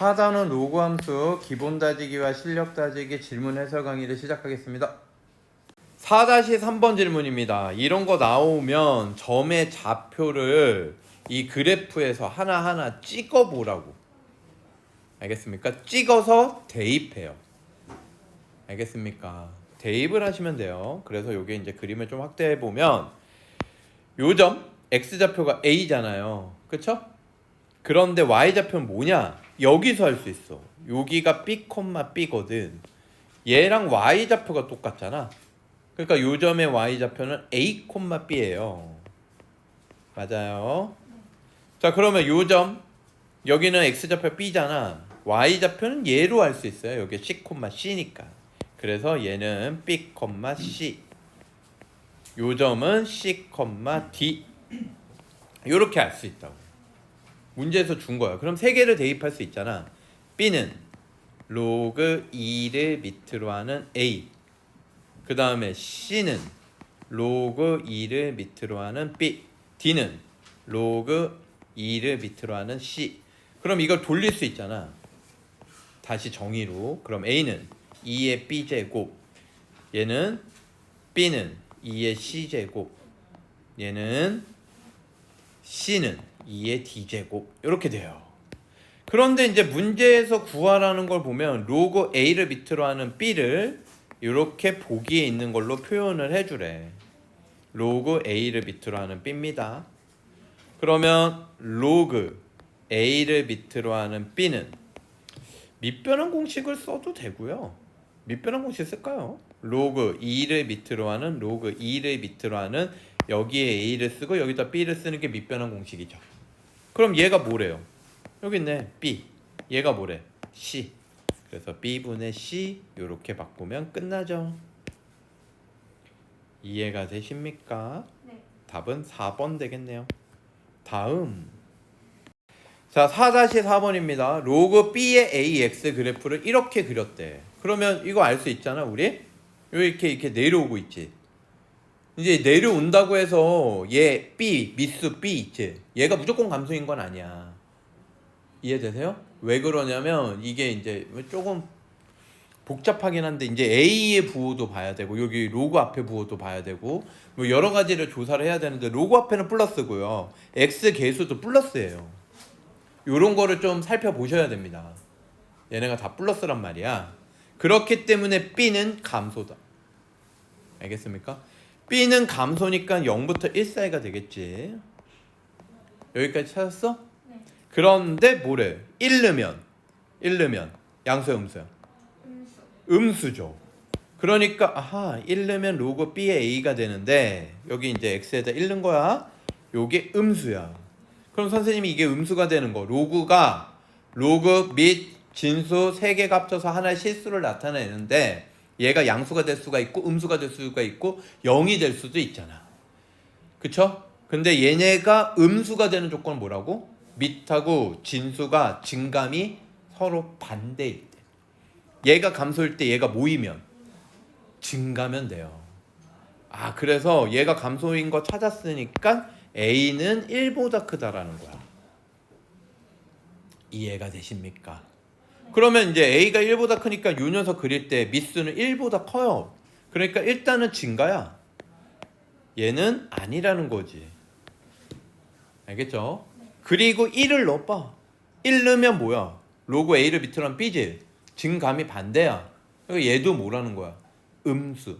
하단원 로그 함수 기본 다지기와 실력 다지기 질문 해설 강의를 시작하겠습니다. 4-3번 질문입니다. 이런 거 나오면 점의 좌표를 이 그래프에서 하나하나 찍어 보라고. 알겠습니까? 찍어서 대입해요. 알겠습니까? 대입을 하시면 돼요. 그래서 요게 이제 그림을 좀 확대해 보면 요 점 x좌표가 a잖아요. 그쵸? 그런데 y좌표는 뭐냐? 여기서 할 수 있어. 여기가 b, b거든. 얘랑 y좌표가 똑같잖아. 그러니까 요 점의 y좌표는 a, b예요. 맞아요. 자, 그러면 요 점 여기는 x좌표 b잖아. y좌표는 얘로 할 수 있어요. 여기 c, c니까. 그래서 얘는 b, c. 요 점은 c, d. 요렇게 알 수 있다고. 문제에서 준 거야. 그럼 세 개를 대입할 수 있잖아. b는 로그 2를 밑으로 하는 a. 그 다음에 c는 로그 2를 밑으로 하는 b. d는 로그 2를 밑으로 하는 c. 그럼 이걸 돌릴 수 있잖아. 다시 정의로. 그럼 a는 2의 b제곱. 얘는 b는 2의 c제곱. 얘는 c는 2의 d제곱. 이렇게 돼요. 그런데 이제 문제에서 구하라는 걸 보면 로그 a를 밑으로 하는 b를 이렇게 보기에 있는 걸로 표현을 해주래. 로그 a를 밑으로 하는 b입니다. 그러면 로그 a를 밑으로 하는 b는 밑변환 공식을 써도 되고요. 밑변환 공식 쓸까요? 로그 2를 밑으로 하는 로그 2를 밑으로 하는 여기에 a를 쓰고 여기다 b를 쓰는 게 밑변환 공식이죠. 그럼 얘가 뭐래요? 여기 있네. b. 얘가 뭐래? c. 그래서 b분의 c 이렇게 바꾸면 끝나죠. 이해가 되십니까? 네. 답은 4번 되겠네요. 다음. 자, 4-4번입니다. 로그 b의 ax 그래프를 이렇게 그렸대. 그러면 이거 알 수 있잖아, 우리? 이렇게 내려오고 있지. 이제 내려온다고 해서 얘 b, 미수 b 있지. 얘가 무조건 감소인 건 아니야. 이해되세요? 왜 그러냐면 이게 이제 조금 복잡하긴 한데 이제 A의 부호도 봐야 되고 여기 로그 앞에 부호도 봐야 되고 뭐 여러 가지를 조사를 해야 되는데 로그 앞에는 플러스고요. X 개수도 플러스예요. 요런 거를 좀 살펴보셔야 됩니다. 얘네가 다 플러스란 말이야. 그렇기 때문에 B는 감소다. 알겠습니까? B는 감소니까 0부터 1 사이가 되겠지. 여기까지 찾았어? 네. 그런데 뭐래? 1 넣으면 양수야 음수야? 음수. 음수죠. 그러니까 아하 1 넣으면 로그 b의 a가 되는데 여기 이제 x에다 1 넣은 거야. 요게 음수야. 그럼 선생님이 이게 음수가 되는 거. 로그가 로그 및 진수 3개가 합쳐서 하나의 실수를 나타내는데 얘가 양수가 될 수가 있고 음수가 될 수가 있고 0이 될 수도 있잖아. 그쵸? 근데 얘네가 음수가 되는 조건은 뭐라고? 밑하고 진수가 증감이 서로 반대일 때. 얘가 감소일 때 얘가 모이면 증가면 돼요. 아, 그래서 얘가 감소인 거 찾았으니까 A는 1보다 크다라는 거야. 이해가 되십니까? 그러면 이제 A가 1보다 크니까 요 녀석 그릴 때 미수는 1보다 커요. 그러니까 일단은 증가야. 얘는 아니라는 거지. 알겠죠? 그리고 1을 넣어봐. 1 넣으면 뭐야? 로그 A를 밑으로 하면 B지. 증감이 반대야. 그러니까 얘도 뭐라는 거야? 음수.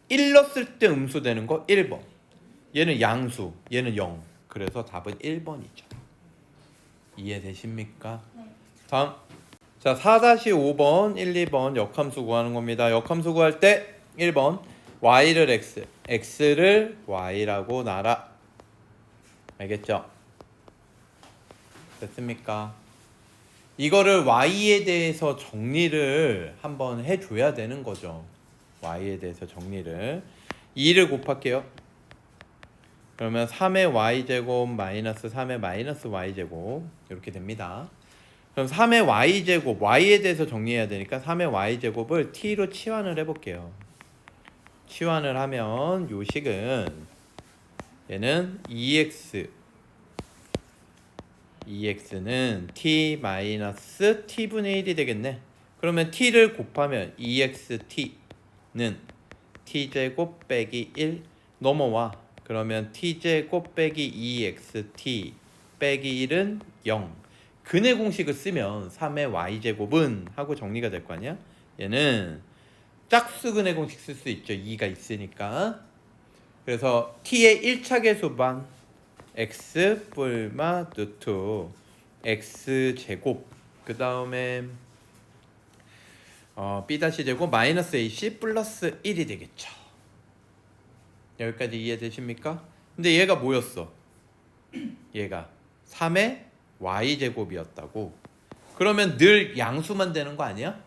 1 넣었을 때 음수 되는 거 1번. 얘는 양수. 얘는 0. 그래서 답은 1번이죠. 이해되십니까? 네. 다음. 자, 4-5번, 1, 2번 역함수 구하는 겁니다. 역함수 구할 때 1번 y를 x, x를 y라고 놔라. 알겠죠? 됐습니까? 이거를 y에 대해서 정리를 한번 해줘야 되는 거죠. y에 대해서 정리를 2를 곱할게요. 그러면 3의 y제곱 마이너스 3의 마이너스 y제곱 이렇게 됩니다. 그럼 3의 y제곱 y에 대해서 정리해야 되니까 3의 y제곱을 t로 치환을 해볼게요. 치환을 하면 요 식은 얘는 2x EX는 t 마이너스 t분의 1이 되겠네. 그러면 t를 곱하면 EXT는 t제곱 빼기 1 넘어와. 그러면 t제곱 빼기 2xt 빼기 1은 0. 근의 공식을 쓰면 3의 y제곱은 하고 정리가 될 거 아니야? 얘는 짝수 근의 공식 쓸 수 있죠. 2가 있으니까. 그래서 t의 1차 계수반 x 뿔마 루트 x 제곱 그 다음에 b 제곱 마이너스 ac 플러스 1이 되겠죠. 여기까지 이해되십니까? 근데 얘가 뭐였어? 얘가 3의 y제곱이었다고. 그러면 늘 양수만 되는 거 아니야?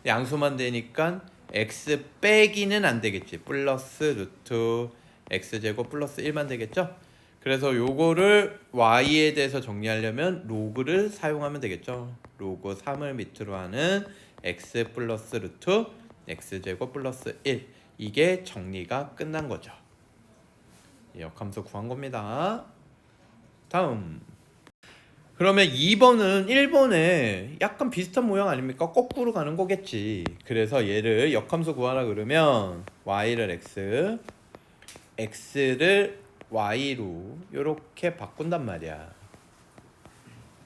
양수만 되니까 x 빼기는 안 되겠지. 플러스 루트 x제곱 플러스 1만 되겠죠? 그래서 요거를 y에 대해서 정리하려면 로그를 사용하면 되겠죠. 로그 3을 밑으로 하는 x 플러스 루트 x제곱 플러스 1. 이게 정리가 끝난 거죠. 역함수 구한 겁니다. 다음. 그러면 2번은 1번에 약간 비슷한 모양 아닙니까? 거꾸로 가는 거겠지. 그래서 얘를 역함수 구하라 그러면 y를 x, x를 y로 이렇게 바꾼단 말이야.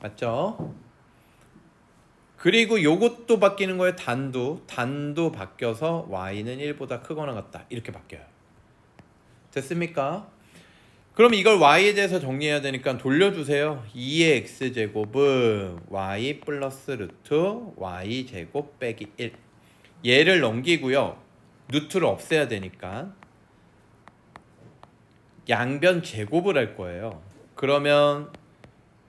맞죠? 그리고 요것도 바뀌는 거예요. 단도 바뀌어서 y는 1보다 크거나 같다. 이렇게 바뀌어요. 됐습니까? 그럼 이걸 y에 대해서 정리해야 되니까 돌려주세요. 2의 x제곱은 y 플러스 루트 y제곱 빼기 1. 얘를 넘기고요. 루트를 없애야 되니까 양변 제곱을 할 거예요. 그러면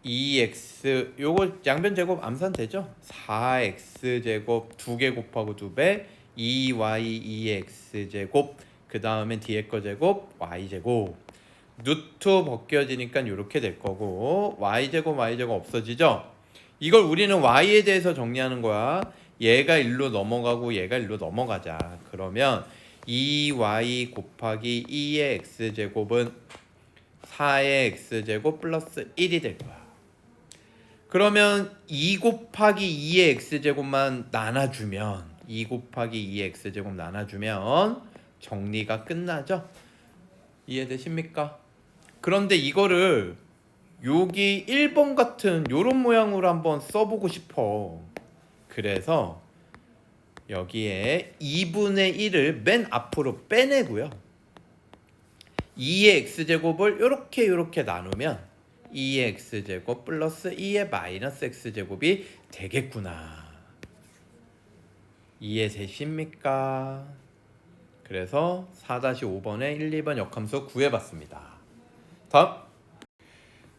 2x 요거 양변 제곱 암산 되죠? 4x제곱 2개 곱하고 2배 2y 2x제곱 그 다음에 뒤에 거 제곱 y제곱 루트 벗겨지니까 이렇게 될 거고 y제곱 y제곱 없어지죠? 이걸 우리는 y에 대해서 정리하는 거야. 얘가 1로 넘어가고 얘가 1로 넘어가자. 그러면 2y 곱하기 2의 x제곱은 4의 x제곱 플러스 1이 될 거야. 그러면 2 곱하기 2의 x제곱만 나눠주면 2 곱하기 2의 x제곱 나눠주면 정리가 끝나죠? 이해되십니까? 그런데 이거를 여기 1번 같은 요런 모양으로 한번 써보고 싶어. 그래서 여기에 2분의 1을 맨 앞으로 빼내고요. 2의 x제곱을 이렇게 나누면 2의 x제곱 플러스 2의 마이너스 x제곱이 되겠구나. 이해되십니까? 그래서 4-5번에 1, 2번 역함수 구해봤습니다. 다음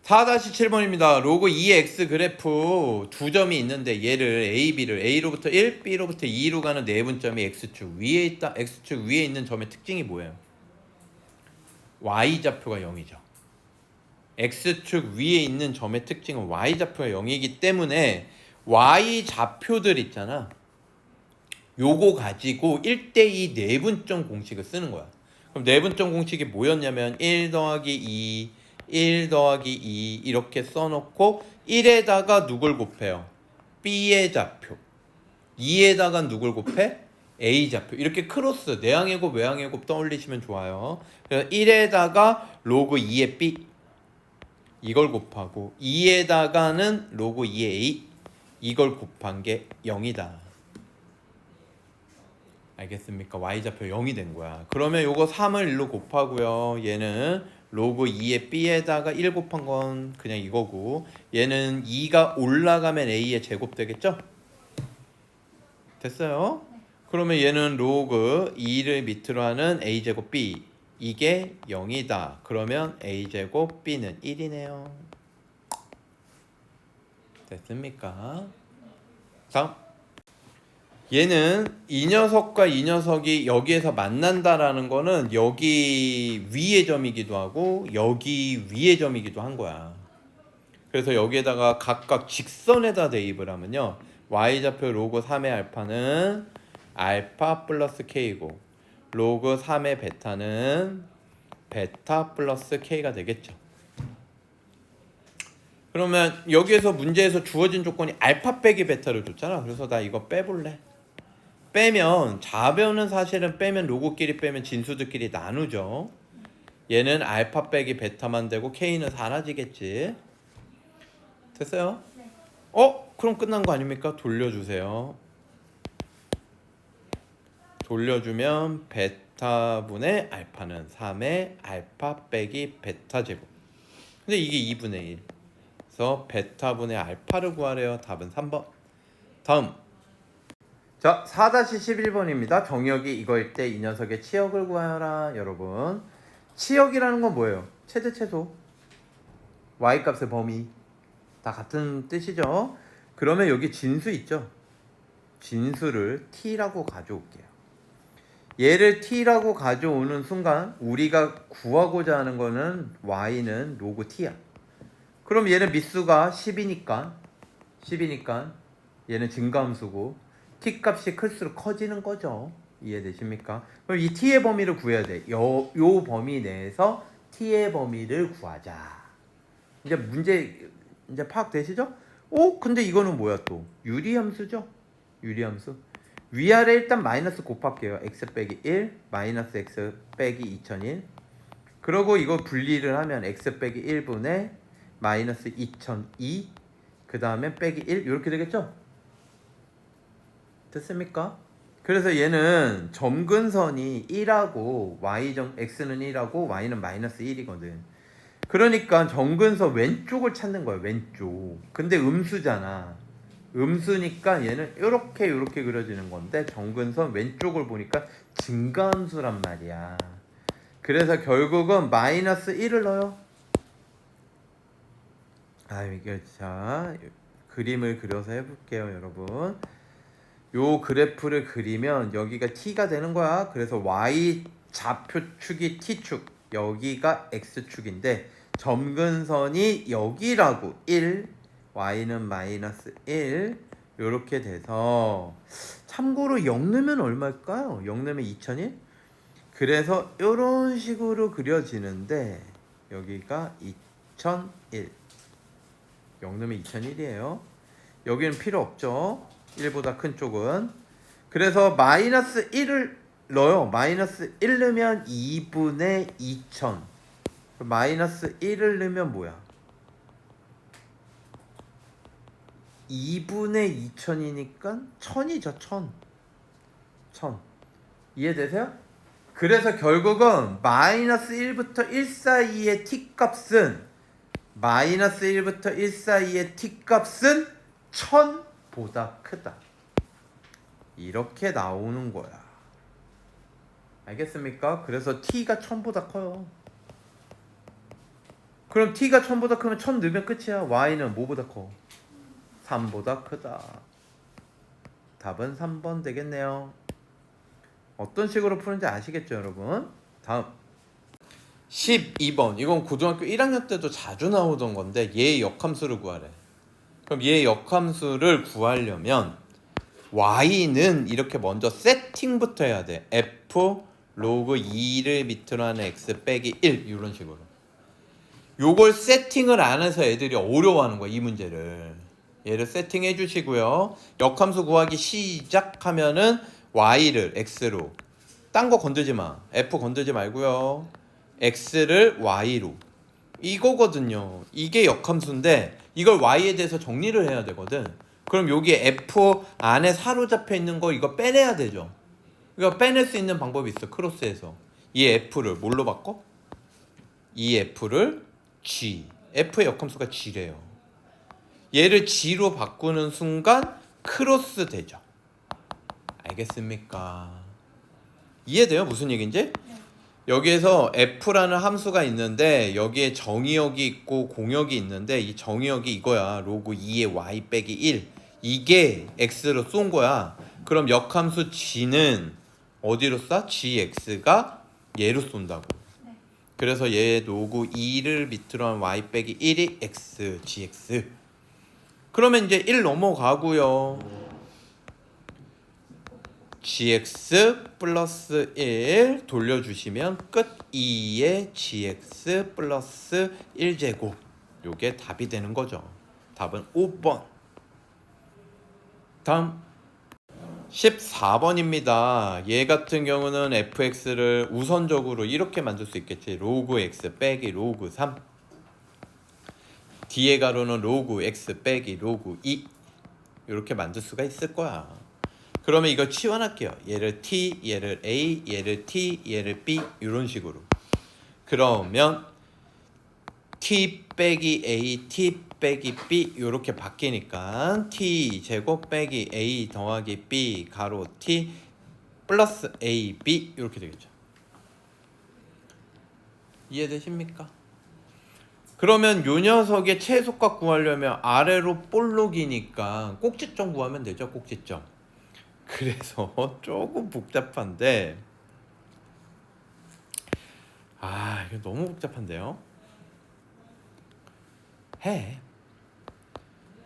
4-7번입니다. 로그 2x 그래프 두 점이 있는데 얘를 A, B를 A로부터 1, B로부터 2로 가는 내분점이 X축 위에 있다. X축 위에 있는 점의 특징이 뭐예요? Y좌표가 0이죠. X축 위에 있는 점의 특징은 Y좌표가 0이기 때문에 Y좌표들 있잖아. 요거 가지고 1대2 내분점 공식을 쓰는 거야. 그럼 내분점 공식이 뭐였냐면 1 더하기 2 1 더하기 2 이렇게 써놓고 1에다가 누굴 곱해요? B의 좌표. 2에다가 누굴 곱해? A 좌표. 이렇게 크로스 내항의 곱 외항의 곱 떠올리시면 좋아요. 그래서 1에다가 로그 2의 B 이걸 곱하고 2에다가는 로그 2의 A 이걸 곱한 게 0이다. 알겠습니까? Y좌표 0이 된 거야. 그러면 요거 3을 1로 곱하고요. 얘는 로그 2의 B에다가 1 곱한 건 그냥 이거고 얘는 2가 올라가면 A의 제곱 되겠죠? 됐어요? 그러면 얘는 로그 2를 밑으로 하는 A제곱 B 이게 0이다. 그러면 A제곱 B는 1이네요. 됐습니까? 다음 얘는 이 녀석과 이 녀석이 여기에서 만난다라는 거는 여기 위의 점이기도 하고 여기 위의 점이기도 한 거야. 그래서 여기에다가 각각 직선에다 대입을 하면요. y좌표 로그 3의 알파는 알파 플러스 k고 로그 3의 베타는 베타 플러스 k가 되겠죠. 그러면 여기에서 문제에서 주어진 조건이 알파 빼기 베타를 줬잖아. 그래서 나 이거 빼볼래. 빼면 좌변은 사실은 빼면 로그끼리 빼면 진수들끼리 나누죠. 얘는 알파 빼기 베타만 되고 K는 사라지겠지. 됐어요? 네. 그럼 끝난 거 아닙니까? 돌려주세요. 돌려주면 베타분의 알파는 3의 알파 빼기 베타 제곱. 근데 이게 2분의 1. 그래서 베타분의 알파를 구하래요. 답은 3번. 다음. 자, 4-11번입니다. 정의역이 이거일 때 이 녀석의 치역을 구하여라. 여러분, 치역이라는 건 뭐예요? 최대 최소, y값의 범위 다 같은 뜻이죠. 그러면 여기 진수 있죠? 진수를 t라고 가져올게요. 얘를 t라고 가져오는 순간 우리가 구하고자 하는 거는 y는 로그 t야. 그럼 얘는 밑수가 10이니까 얘는 증가함수고 t 값이 클수록 커지는 거죠. 이해되십니까? 그럼 이 t의 범위를 구해야 돼. 요 범위 내에서 t의 범위를 구하자. 이제 문제 이제 파악되시죠? 근데 이거는 뭐야 또? 유리함수죠? 유리함수. 위아래 일단 마이너스 곱할게요. x 빼기 1 마이너스 x 빼기 2001. 그러고 이거 분리를 하면 x 빼기 1분의 마이너스 2002 그 다음에 빼기 1 이렇게 되겠죠? 됐습니까? 그래서 얘는 점근선이 1하고 x는 1하고 y는 마이너스 1이거든. 그러니까 점근선 왼쪽을 찾는 거야. 왼쪽. 근데 음수잖아. 음수니까 얘는 이렇게 그려지는 건데 점근선 왼쪽을 보니까 증가함수란 말이야. 그래서 결국은 마이너스 1을 넣어요. 이게 자 그림을 그려서 해볼게요, 여러분. 요 그래프를 그리면 여기가 t가 되는 거야. 그래서 y 좌표축이 t축, 여기가 x축인데 점근선이 여기라고 1, y는 마이너스 1 요렇게 돼서 참고로 0 넣으면 얼마일까요? 0 넣으면 2001? 그래서 요런 식으로 그려지는데 여기가 2001 0 넣으면 2001이에요. 여기는 필요 없죠. 1보다 큰 쪽은. 그래서 마이너스 1을 넣어요. 마이너스 1 넣으면 2분의 2000. 마이너스 1을 넣으면 뭐야? 2분의 2000이니까 1000이죠. 1000. 이해되세요? 그래서 결국은 마이너스 1부터 1 사이의 t값은 마이너스 1부터 1 사이의 t값은 1000보다 크다. 이렇게 나오는 거야. 알겠습니까? 그래서 t가 1000보다 커요. 그럼 t가 1000보다 크면 1000 넣으면 끝이야. y는 뭐보다 커? 3보다 크다. 답은 3번 되겠네요. 어떤 식으로 푸는지 아시겠죠, 여러분? 다음 12번. 이건 고등학교 1학년 때도 자주 나오던 건데 얘의 역함수를 구하래. 그럼 얘의 역함수를 구하려면 y는 이렇게 먼저 세팅부터 해야 돼. f 로그 2를 밑으로 하는 x 빼기 1 이런 식으로. 요걸 세팅을 안 해서 애들이 어려워하는 거야, 이 문제를. 얘를 세팅해 주시고요. 역함수 구하기 시작하면은 y를 x로, 딴 거 건들지 마. f 건들지 말고요. x를 y로. 이거거든요. 이게 역함수인데 이걸 y에 대해서 정리를 해야 되거든. 그럼 여기에 f 안에 사로잡혀 있는 거 이거 빼내야 되죠. 이거 빼낼 수 있는 방법이 있어. 크로스에서 이 f를 뭘로 바꿔? 이 f를 g. f의 역함수가 g래요. 얘를 g로 바꾸는 순간 크로스 되죠. 알겠습니까? 이해돼요? 무슨 얘기인지? 여기에서 f라는 함수가 있는데 여기에 정의역이 있고 공역이 있는데 이 정의역이 이거야. 로그 2의 y 빼기 1. 이게 x로 쏜 거야. 그럼 역함수 g는 어디로 쏴? gx가 얘로 쏜다고. 그래서 얘 로그 2를 밑으로 한 y 빼기 1이 x, gx. 그러면 이제 1 넘어가고요. gx 플러스 1 돌려주시면 끝. 2의 gx 플러스 1제곱. 요게 답이 되는 거죠. 답은 5번. 다음 14번입니다. 얘 같은 경우는 fx를 우선적으로 이렇게 만들 수 있겠지. 로그 x 빼기 로그 3. 뒤에 가로는 로그 x 빼기 로그 2. 이렇게 만들 수가 있을 거야. 그러면 이걸 치환할게요. 얘를 t, 얘를 a, 얘를 t, 얘를 b 이런 식으로. 그러면 t 빼기 a, t 빼기 b 이렇게 바뀌니까 t 제곱 빼기 a 더하기 b 가로 t 플러스 a, b 이렇게 되겠죠. 이해되십니까? 그러면 요 녀석의 최소값 구하려면 아래로 볼록이니까 꼭지점 구하면 되죠. 꼭지점. 그래서 조금 복잡한데 이거 너무 복잡한데요.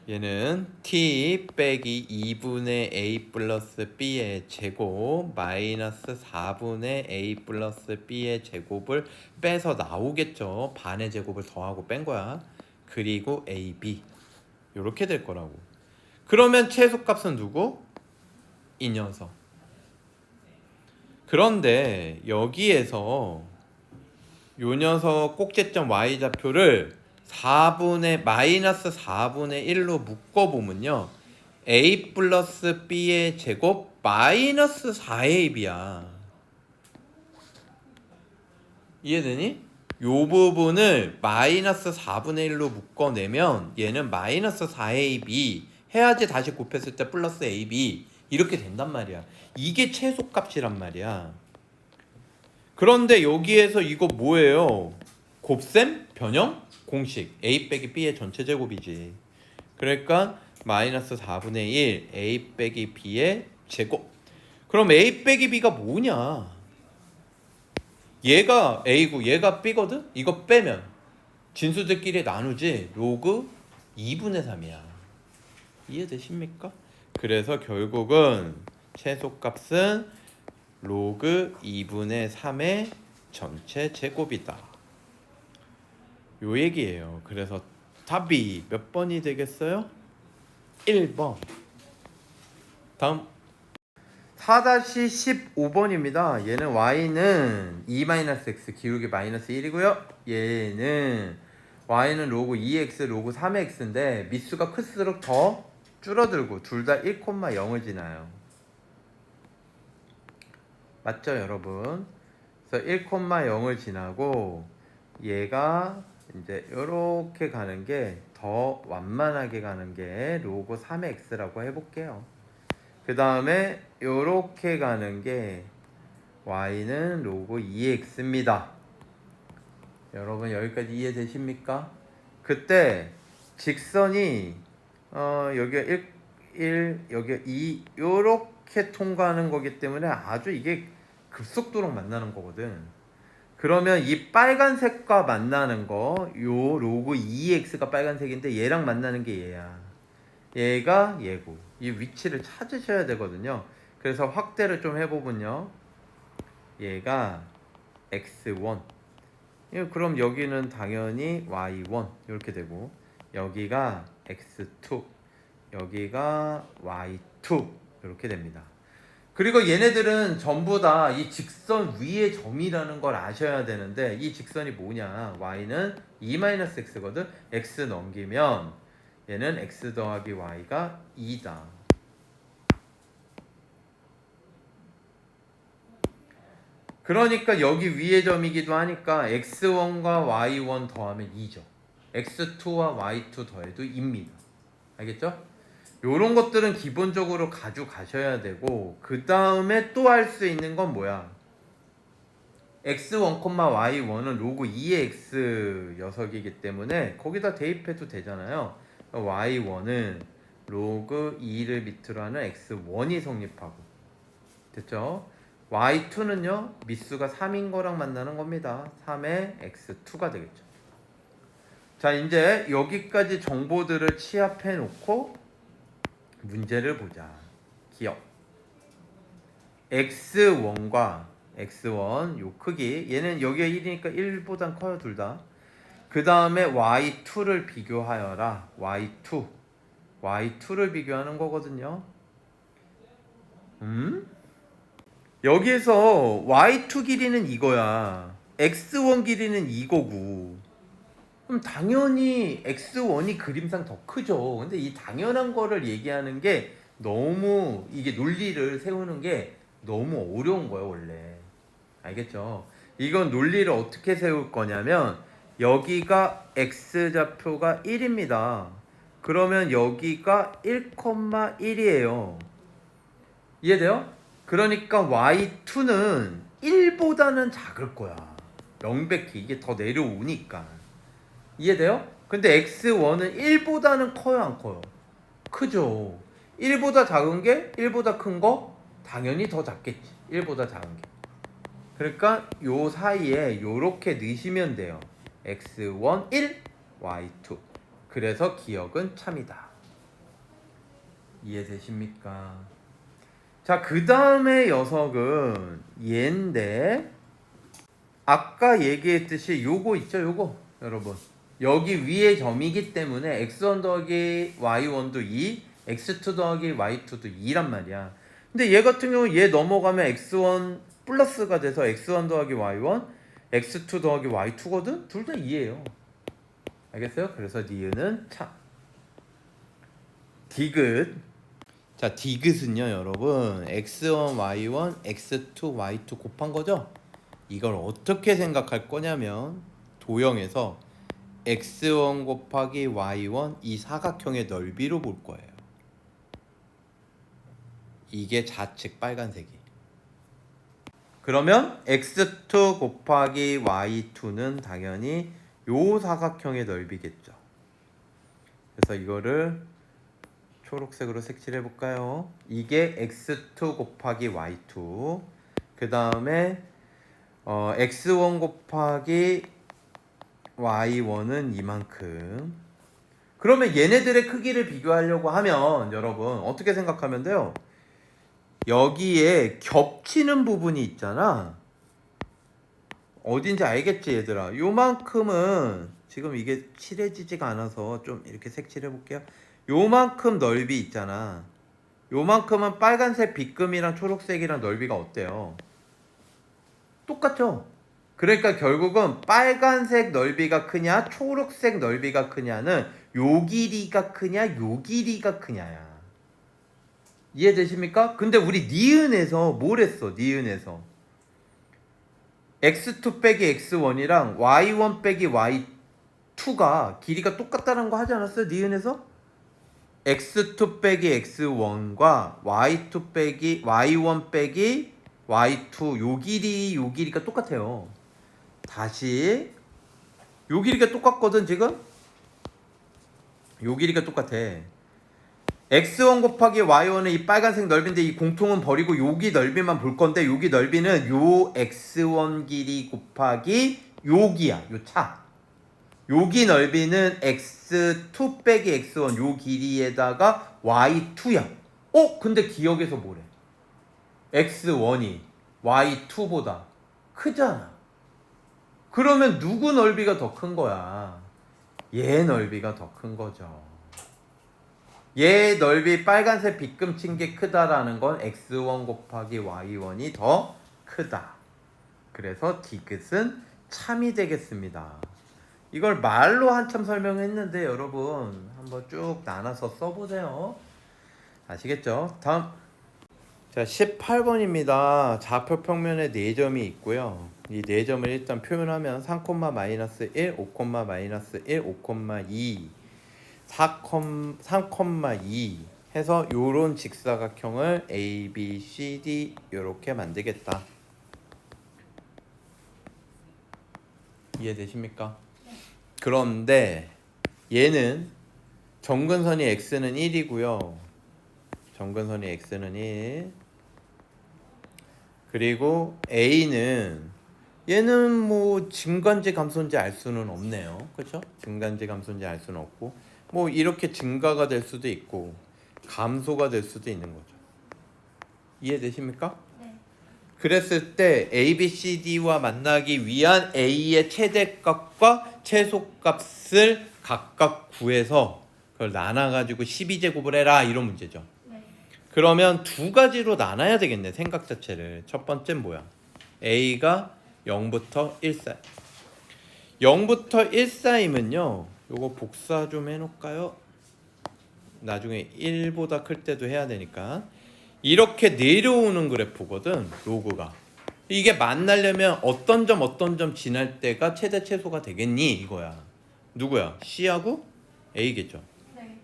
얘는 t 빼기 2분의 a 플러스 b의 제곱 마이너스 4분의 a 플러스 b의 제곱을 빼서 나오겠죠. 반의 제곱을 더하고 뺀 거야. 그리고 a, b 이렇게 될 거라고. 그러면 최소값은 누구? 이 녀석. 그런데 여기에서 요 녀석 꼭지점 y좌표를 4분의 마이너스 4분의 1로 묶어보면요 a 플러스 b의 제곱 마이너스 4ab야. 이해되니? 요 부분을 마이너스 4분의 1로 묶어내면 얘는 마이너스 4ab 해야지 다시 곱했을 때 플러스 ab 이렇게 된단 말이야. 이게 최소값이란 말이야. 그런데 여기에서 이거 뭐예요? 곱셈? 변형? 공식 a 빼기 b의 전체 제곱이지. 그러니까 마이너스 4분의 1 a 빼기 b의 제곱. 그럼 a 빼기 b가 뭐냐? 얘가 a고 얘가 b거든? 이거 빼면 진수들끼리 나누지 로그 2분의 3이야. 이해되십니까? 그래서 결국은 최소값은 로그 2분의 3의 전체 제곱이다. 요 얘기예요. 그래서 답이 몇 번이 되겠어요? 1번. 다음 4-15번입니다. 얘는 y는 2-x 기울기 마이너스 1이고요. 얘는 y는 로그 2x 로그 3x인데 미수가 클수록 더 줄어들고 둘 다 1,0을 지나요. 맞죠 여러분? 그래서 1,0을 지나고 얘가 이제 이렇게 가는 게 더 완만하게 가는 게 로그 3x라고 해볼게요. 그 다음에 이렇게 가는 게 y는 로그 2x입니다. 여러분 여기까지 이해되십니까? 그때 직선이 여기가 1, 여기가 2 이렇게 통과하는 거기 때문에 아주 이게 급속도로 만나는 거거든. 그러면 이 빨간색과 만나는 거, 요 로그 2x가 빨간색인데 얘랑 만나는 게 얘야. 얘가 얘고. 이 위치를 찾으셔야 되거든요. 그래서 확대를 좀 해보면요. 얘가 x1. 그럼 여기는 당연히 y1 이렇게 되고 여기가 x2, 여기가 y2 이렇게 됩니다. 그리고 얘네들은 전부 다 이 직선 위의 점이라는 걸 아셔야 되는데 이 직선이 뭐냐? y는 2-x거든. x 넘기면 얘는 x 더하기 y가 2다. 그러니까 여기 위의 점이기도 하니까 x1과 y1 더하면 2죠. x2와 y2 더해도 2입니다. 알겠죠? 요런 것들은 기본적으로 가져가셔야 되고 그 다음에 또 할 수 있는 건 뭐야? x1, y1은 로그 2의 x 녀석이기 때문에 거기다 대입해도 되잖아요. y1은 로그 2를 밑으로 하는 x1이 성립하고 됐죠? y2는요 미수가 3인 거랑 만나는 겁니다. 3의 x2가 되겠죠. 자 이제 여기까지 정보들을 취합해 놓고 문제를 보자. 기억. x1과 x1 요 크기 얘는 여기가 1이니까 1보단 커요 둘 다. 그 다음에 y2를 비교하여라. y2를 비교하는 거거든요. 여기에서 y2 길이는 이거야. x1 길이는 이거고. 그럼 당연히 x1이 그림상 더 크죠. 근데 이 당연한 거를 얘기하는 게 너무 이게 논리를 세우는 게 너무 어려운 거예요, 원래. 알겠죠? 이건 논리를 어떻게 세울 거냐면 여기가 x좌표가 1입니다. 그러면 여기가 1,1이에요. 이해돼요? 그러니까 y2는 1보다는 작을 거야. 명백히 이게 더 내려오니까. 이해돼요? 근데 x1은 1보다는 커요, 안 커요? 크죠. 1보다 작은 게 1보다 큰 거 당연히 더 작겠지. 1보다 작은 게. 그러니까 요 사이에 요렇게 넣으시면 돼요. x1 1, y2. 그래서 기억은 참이다. 이해되십니까? 자, 그 다음에 녀석은 얘인데 아까 얘기했듯이 요거 있죠, 요거 여러분. 여기 위에 점이기 때문에 x1 더하기 y1도 2, x2 더하기 y2도 2란 말이야. 근데 얘 같은 경우 얘 넘어가면 x1 플러스가 돼서 x1 더하기 y1, x2 더하기 y2거든? 둘 다 2예요. 알겠어요? 그래서 니은은 참. 디귿. 자, 디귿은요 여러분 x1, y1, x2, y2 곱한 거죠? 이걸 어떻게 생각할 거냐면 도형에서 x1 곱하기 y1 이 사각형의 넓이로 볼 거예요. 이게 좌측 빨간색이. 그러면 x2 곱하기 y2는 당연히 요 사각형의 넓이겠죠. 그래서 이거를 초록색으로 색칠해 볼까요? 이게 x2 곱하기 y2. 그 다음에 x1 곱하기 y1은 이만큼. 그러면 얘네들의 크기를 비교하려고 하면 여러분 어떻게 생각하면 돼요? 여기에 겹치는 부분이 있잖아. 어딘지 알겠지 얘들아? 요만큼은 지금 이게 칠해지지가 않아서 좀 이렇게 색칠해 볼게요. 요만큼 넓이 있잖아. 요만큼은 빨간색 빗금이랑 초록색이랑 넓이가 어때요? 똑같죠? 그러니까 결국은 빨간색 넓이가 크냐 초록색 넓이가 크냐는 요 길이가 크냐 요 길이가 크냐야. 이해되십니까? 근데 우리 니은에서 뭘 했어? 니은에서 x2 빼기 x1이랑 y1 빼기 y2가 길이가 똑같다는 거 하지 않았어요? 니은에서? x2 빼기 x1과 y2 빼기 y1 빼기 y2 요 길이가 똑같아요. 다시 요 길이가 똑같거든 지금? 요 길이가 똑같아. x1 곱하기 y1은 이 빨간색 넓이인데 이 공통은 버리고 여기 넓이만 볼 건데 여기 넓이는 요 x1 길이 곱하기 여기야. 요 차. 여기 넓이는 x2 빼기 x1 요 길이에다가 y2야. 근데 기억에서 뭐래? x1이 y2보다 크잖아. 그러면 누구 넓이가 더 큰 거야? 얘 넓이가 더 큰 거죠. 얘 넓이 빨간색 빗금 친 게 크다라는 건 x1 곱하기 y1이 더 크다. 그래서 디귿은 참이 되겠습니다. 이걸 말로 한참 설명했는데 여러분 한번 쭉 나눠서 써보세요. 아시겠죠? 다음. 자, 18번입니다. 좌표 평면에 4점이 있고요. 이 4점을 일단 표현하면 3,-1, 5,-1, 5,2, 3,2 해서 요런 직사각형을 A, B, C, D 요렇게 만들겠다. 이해되십니까? 그런데 얘는 정근선이 x는 1이고요. 정근선이 x는 1. 그리고 A는 얘는 뭐 증가인지 감소인지 알 수는 없네요. 그렇죠? 증가인지 감소인지 알 수는 없고 뭐 이렇게 증가가 될 수도 있고 감소가 될 수도 있는 거죠. 이해되십니까? 네. 그랬을 때 A, B, C, D와 만나기 위한 A의 최대값과 최소값을 각각 구해서 그걸 나눠가지고 12제곱을 해라 이런 문제죠. 네. 그러면 두 가지로 나눠야 되겠네. 생각 자체를. 첫 번째는 뭐야? A가 0부터 1 사이. 0부터 1 사이면요. 요거 복사 좀 해놓을까요? 나중에 1보다 클 때도 해야 되니까. 이렇게 내려오는 그래프거든. 로그가. 이게 만나려면 어떤 점 지날 때가 최대 최소가 되겠니? 이거야. 누구야? C하고 A겠죠. 네.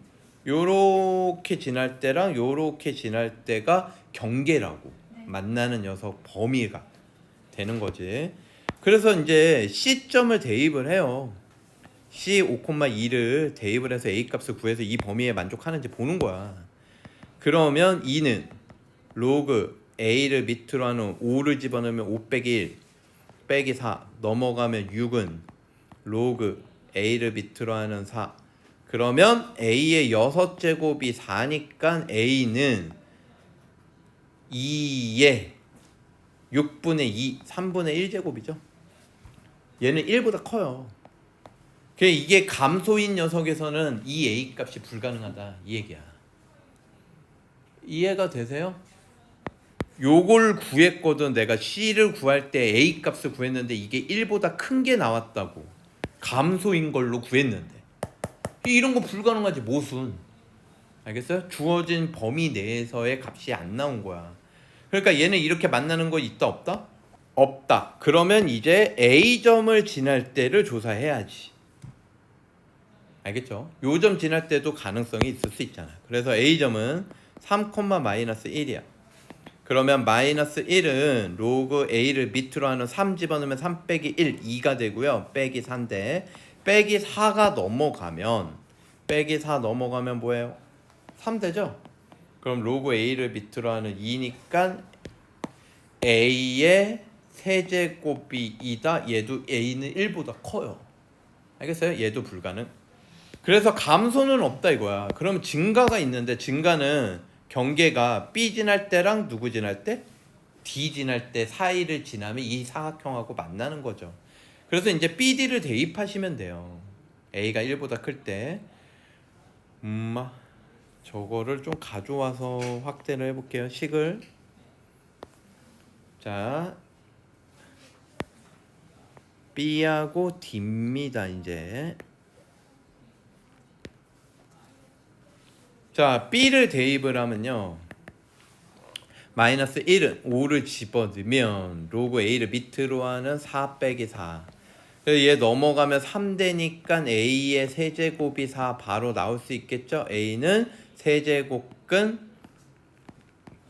요렇게 지날 때랑 요렇게 지날 때가 경계라고. 네. 만나는 녀석 범위가 되는 거지. 그래서 이제 C점을 대입을 해요. C 5,2를 대입을 해서 A 값을 구해서 이 범위에 만족하는지 보는 거야. 그러면 2는 로그 A를 밑으로 하는 5를 집어넣으면 5 빼기 1 빼기 4 넘어가면 6은 로그 A를 밑으로 하는 4. 그러면 A의 6제곱이 4니까 A는 2의 6분의 2, 3분의 1제곱이죠. 얘는 1보다 커요. 이게 감소인 녀석에서는 이 A 값이 불가능하다 이 얘기야. 이해가 되세요? 요걸 구했거든. 내가 C를 구할 때 A 값을 구했는데 이게 1보다 큰 게 나왔다고. 감소인 걸로 구했는데 이런 거 불가능하지. 모순. 알겠어요? 주어진 범위 내에서의 값이 안 나온 거야. 그러니까 얘는 이렇게 만나는 거 있다 없다? 없다. 그러면 이제 A점을 지날 때를 조사해야지. 알겠죠? 요점 지날 때도 가능성이 있을 수 있잖아. 그래서 A점은 3,-1이야. 그러면 마이너스 1은 로그 A를 밑으로 하는 3 집어넣으면 3 빼기 1, 2가 되고요. 빼기 4인데 빼기 4가 넘어가면 빼기 4 넘어가면 뭐예요? 3 되죠? 그럼 로그 A를 밑으로 하는 2니까 A의 세제곱이 2다. 얘도 A는 1보다 커요. 알겠어요? 얘도 불가능. 그래서 감소는 없다 이거야. 그럼 증가가 있는데 증가는 경계가 B 지날 때랑 누구 지날 때? D 지날 때 사이를 지나면 이 사각형하고 만나는 거죠. 그래서 이제 BD를 대입하시면 돼요. A가 1보다 클 때. 저거를 좀 가져와서 확대를 해볼게요. 식을. 자, B하고 D입니다. 이제. 자, B를 대입을 하면요. 마이너스 1은 5를 집어넣으면 로그 A를 밑으로 하는 4 빼기 4. 그래서 얘 넘어가면 3 되니까 A의 세제곱이 4 바로 나올 수 있겠죠? A는 세제곱근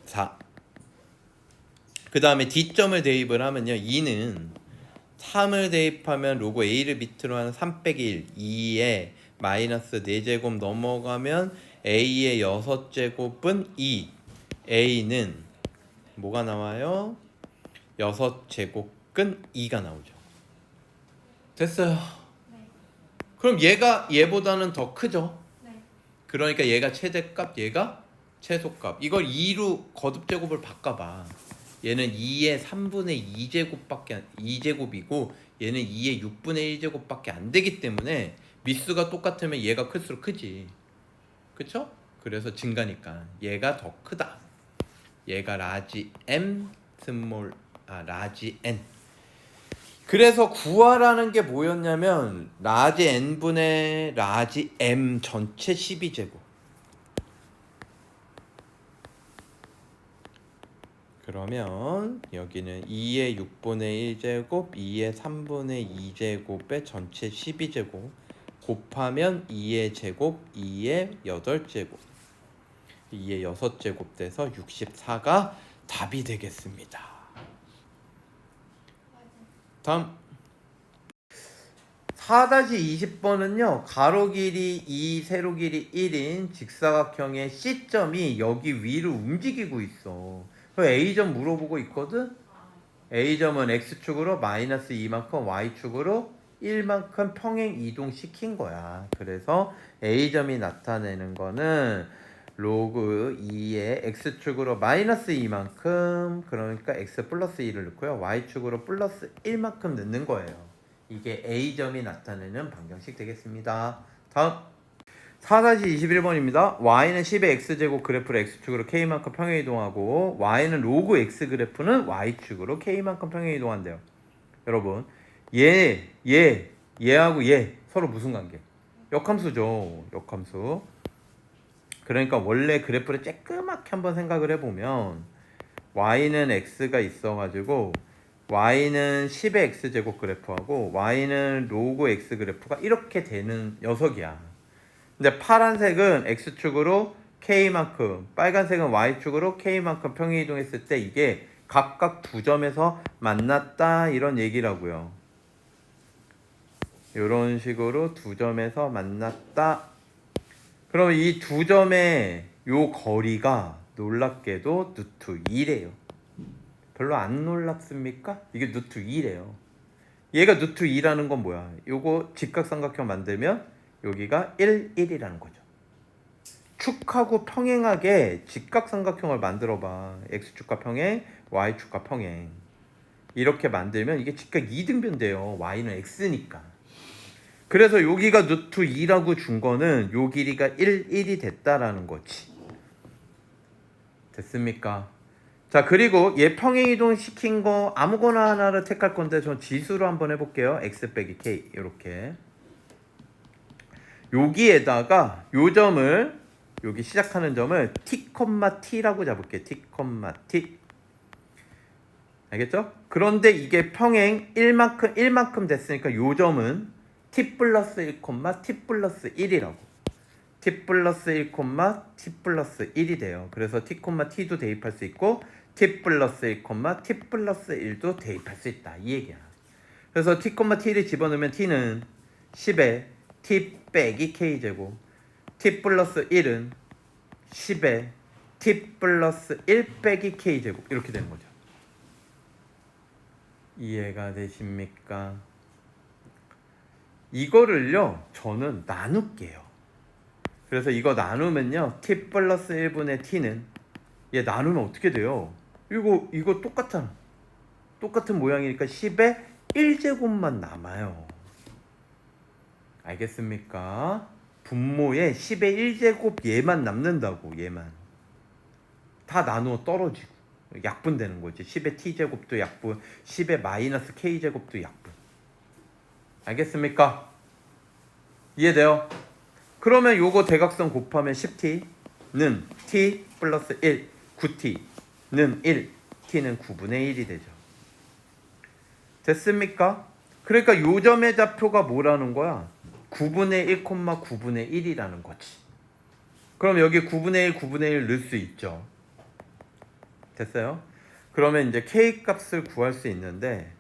4. 그 다음에 D점을 대입을 하면요. 2는 3을 대입하면 로그 A를 밑으로 하는 3 빼기 1. 2에 마이너스 4제곱 넘어가면 A의 6제곱은 2. A는 뭐가 나와요? 6제곱근 2가 나오죠. 됐어요. 네. 그럼 얘가 얘보다는 더 크죠? 네. 그러니까 얘가 최대값, 얘가 최소값. 이걸 2로 거듭제곱을 바꿔봐. 얘는 2의 3분의 2제곱이고 얘는 2의 6분의 1제곱밖에 안 되기 때문에 미수가 똑같으면 얘가 클수록 크지. 그쵸? 그래서 증가니까 얘가 더 크다. 얘가 라지 M, 라지 N. 그래서 구하라는 게 뭐였냐면 라지 N분의 라지 M 전체 12제곱. 그러면 여기는 2의 6분의 1제곱, 2의 3분의 2제곱의 전체 12제곱 곱하면 2의 제곱, 2의 8제곱, 2의 6제곱 돼서 64가 답이 되겠습니다. 다음 4-20번은요. 가로 길이 2, 세로 길이 1인 직사각형의 C점이 여기 위로 움직이고 있어. A점 물어보고 있거든. A점은 X축으로 마이너스 2만큼 Y축으로 1만큼 평행 이동시킨 거야. 그래서 A점이 나타내는 거는 로그 2의 x축으로 마이너스 2만큼, 그러니까 x 플러스 2를 넣고요. y축으로 플러스 1만큼 넣는 거예요. 이게 a점이 나타내는 방정식 되겠습니다. 다음 4-21번입니다. y는 10의 x제곱 그래프를 x축으로 k만큼 평행이동하고 y는 로그 x 그래프는 y축으로 k만큼 평행이동한대요. 여러분 얘하고 얘 서로 무슨 관계? 역함수죠. 역함수. 그러니까 원래 그래프를 쬐끄맣게 한번 생각을 해보면 y는 x가 있어가지고 y는 10의 x제곱 그래프하고 y는 로그 x 그래프가 이렇게 되는 녀석이야. 근데 파란색은 x축으로 k만큼, 빨간색은 y축으로 k만큼 평행이동했을 때 이게 각각 두 점에서 만났다 이런 얘기라고요. 이런 식으로 두 점에서 만났다. 그럼 이 두 점의 요 거리가 놀랍게도 루트 2래요. 별로 안 놀랍습니까? 이게 루트 2래요. 얘가 루트 2라는 건 뭐야? 요거 직각삼각형 만들면 여기가 1, 1이라는 거죠. 축하고 평행하게 직각삼각형을 만들어봐. x축과 평행, y축과 평행. 이렇게 만들면 이게 직각 2등변 돼요. y는 x니까. 그래서 여기가 루트 2라고 준 거는 요 길이가 1, 1이 됐다라는 거지. 됐습니까? 자, 그리고 얘 평행이동 시킨 거 아무거나 하나를 택할 건데 전 지수로 한번 해볼게요. x 빼기 k 이렇게. 여기에다가 요 점을, 여기 시작하는 점을 t, t라고 잡을게요. t, t. 알겠죠? 그런데 이게 평행 1만큼 됐으니까 요 점은 t 플러스 1, t 플러스 1이라고. t 플러스 1, t 플러스 1이 돼요. 그래서 t, t도 대입할 수 있고 t 플러스 1, t 플러스 1도 대입할 수 있다. 이 얘기야. 그래서 t, t를 집어넣으면 t는 10에 t 빼기 k제곱, t 플러스 1은 10에 t 플러스 1 빼기 k제곱 이렇게 되는 거죠. 이해가 되십니까? 이거를요 저는 나눌게요. 그래서 이거 나누면요 t 플러스 1분의 t는 얘 나누면 어떻게 돼요? 이거 똑같은 모양이니까 10에 1제곱만 남아요. 알겠습니까? 분모에 10의 1제곱 얘만 남는다고. 얘만 다 나누어 떨어지고 약분되는 거지. 10의 t제곱도 약분, 10의 마이너스 k제곱도 약분. 알겠습니까? 이해돼요? 그러면 요거 대각선 곱하면 10t는 t 플러스 1, 9t는 1, t는 9분의 1이 되죠. 됐습니까? 그러니까 요 점의 좌표가 뭐라는 거야? 9분의 1, 9분의 1이라는 거지. 그럼 여기 9분의 1, 9분의 1 넣을 수 있죠. 됐어요? 그러면 이제 k 값을 구할 수 있는데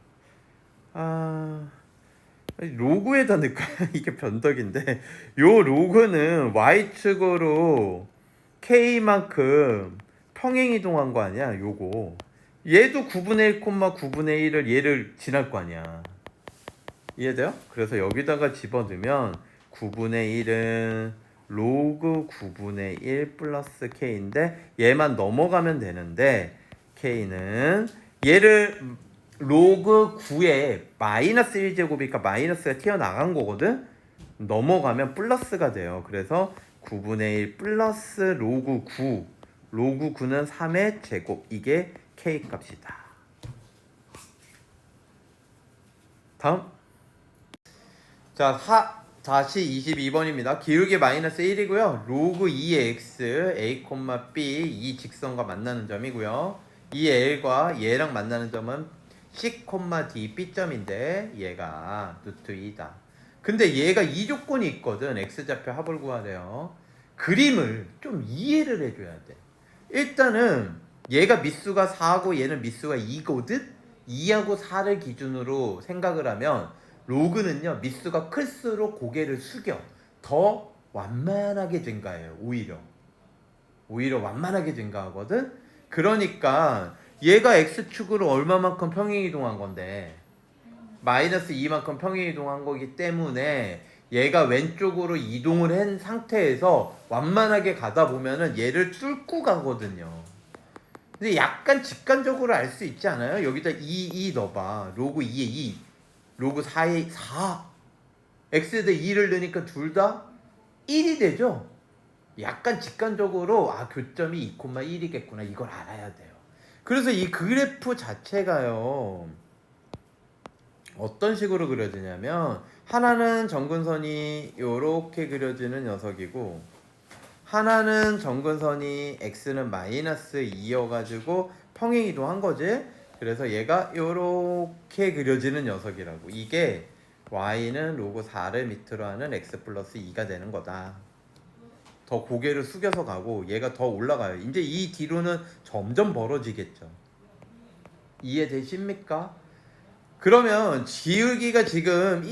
로그에다 넣을까요? 이게 변덕인데 요 로그는 y축으로 k만큼 평행이동한 거 아니야? 요거 얘도 9분의 1, 9분의 1을 얘를 지날 거 아니야. 이해돼요? 그래서 여기다가 집어넣으면 9분의 1은 로그 9분의 1 플러스 k인데 얘만 넘어가면 되는데 k는 얘를 로그 9에 마이너스 1제곱이니까 마이너스가 튀어나간 거거든? 넘어가면 플러스가 돼요. 그래서 9분의 1 플러스 로그 9. 로그 9는 3의 제곱. 이게 k 값이다. 다음. 자, 4-22번입니다. 기울기 마이너스 1이고요. 로그 2의 x, a, b 이 직선과 만나는 점이고요. 이 l과 얘랑 만나는 점은 c, d, b점인데 얘가 루트 2다. 근데 얘가 이 조건이 있거든. x좌표 합을 구하래요. 그림을 좀 이해를 해줘야 돼. 일단은 얘가 밑수가 4고 얘는 밑수가 2거든. 2하고 4를 기준으로 생각을 하면 로그는요 밑수가 클수록 고개를 숙여 더 완만하게 증가해요. 오히려 완만하게 증가하거든. 그러니까 얘가 x축으로 얼마만큼 평행이동한 건데 마이너스 2만큼 평행이동한 거기 때문에 얘가 왼쪽으로 이동을 한 상태에서 완만하게 가다 보면은 얘를 뚫고 가거든요. 근데 약간 직관적으로 알 수 있지 않아요? 여기다 2 넣어봐. 로그 2에 2, 로그 4에 4. x에다 2를 넣으니까 둘 다 1이 되죠? 약간 직관적으로 교점이 2,1이겠구나 이걸 알아야 돼요. 그래서 이 그래프 자체가요 어떤 식으로 그려지냐면 하나는 점근선이 이렇게 그려지는 녀석이고 하나는 점근선이 x는 마이너스 2여가지고 평행이동한 거지. 그래서 얘가 이렇게 그려지는 녀석이라고. 이게 y는 로그 4를 밑으로 하는 x 플러스 2가 되는 거다. 더 고개를 숙여서 가고 얘가 더 올라가요. 이제 이 뒤로는 점점 벌어지겠죠. 이해되십니까? 그러면 기울기가 지금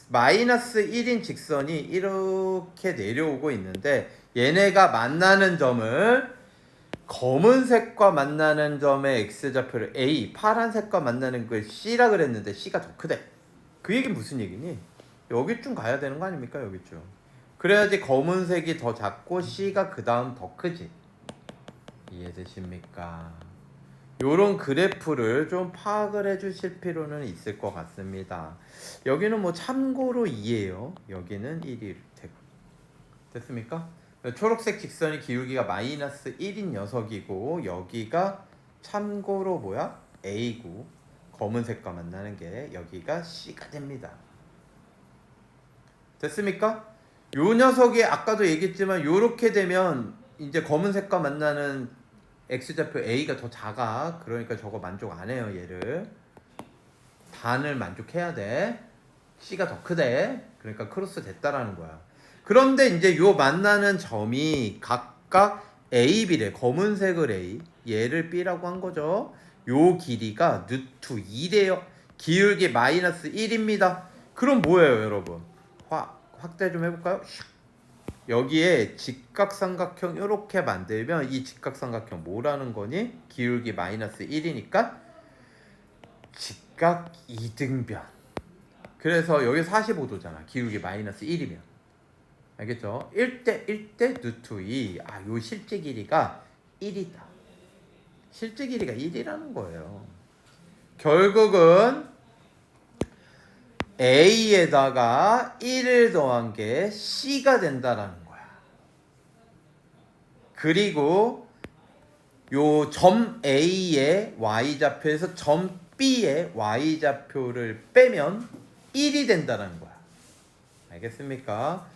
마이너스 1인 직선이 이렇게 내려오고 있는데 얘네가 만나는 점을 검은색과 만나는 점의 x좌표를 A, 파란색과 만나는 걸 C라 그랬는데 C가 더 크대. 그 얘기는 무슨 얘기니? 여기쯤 가야 되는 거 아닙니까? 여기쯤. 그래야지 검은색이 더 작고 C가 그 다음 더 크지. 이해되십니까? 요런 그래프를 좀 파악을 해주실 필요는 있을 것 같습니다. 여기는 뭐 참고로 2예요. 여기는 1이 되고. 됐습니까? 초록색 직선이 기울기가 마이너스 1인 녀석이고 여기가 참고로 뭐야? A고 검은색과 만나는 게 여기가 C가 됩니다. 됐습니까? 요 녀석이 아까도 얘기했지만 요렇게 되면 이제 검은색과 만나는 x좌표 a가 더 작아. 그러니까 저거 만족 안 해요. 얘를 단을 만족해야 돼. c가 더 크대. 그러니까 크로스 됐다라는 거야. 그런데 이제 요 만나는 점이 각각 a, b래. 검은색을 a, 얘를 b라고 한 거죠. 요 길이가 루트 2래요. 기울기 마이너스 1입니다. 그럼 뭐예요, 여러분? 확대 좀 해볼까요? 여기에 직각삼각형 이렇게 만들면 이 직각삼각형 뭐라는 거니? 기울기 마이너스 1이니까 직각 이등변. 그래서 여기 45도잖아. 기울기 마이너스 1이면. 알겠죠? 1대 1대 루트 2. 요 실제 길이가 1이다. 실제 길이가 1이라는 거예요. 결국은 A에다가 1을 더한 게 C가 된다라는 거야. 그리고 요 점 A의 Y좌표에서 점 B의 Y좌표를 빼면 1이 된다는 거야. 알겠습니까?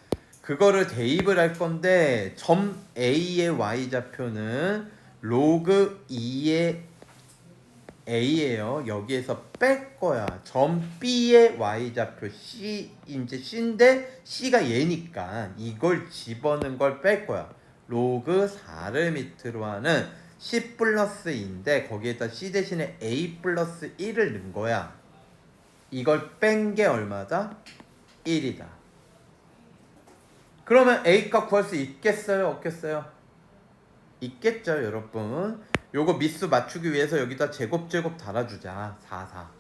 그거를 대입을 할 건데 점 A의 Y좌표는 로그 2의 A예요. 여기에서 뺄 거야. 점 B의 Y좌표 C, 이제 C인데 C가 얘니까 이걸 집어넣은 걸 뺄 거야. 로그 4를 밑으로 하는 C 플러스 2인데 거기에다 C 대신에 A 플러스 1을 넣은 거야. 이걸 뺀 게 얼마다? 1이다. 그러면 A값 구할 수 있겠어요? 없겠어요? 있겠죠, 여러분. 요거 미수 맞추기 위해서 여기다 제곱 달아주자. 4, 4.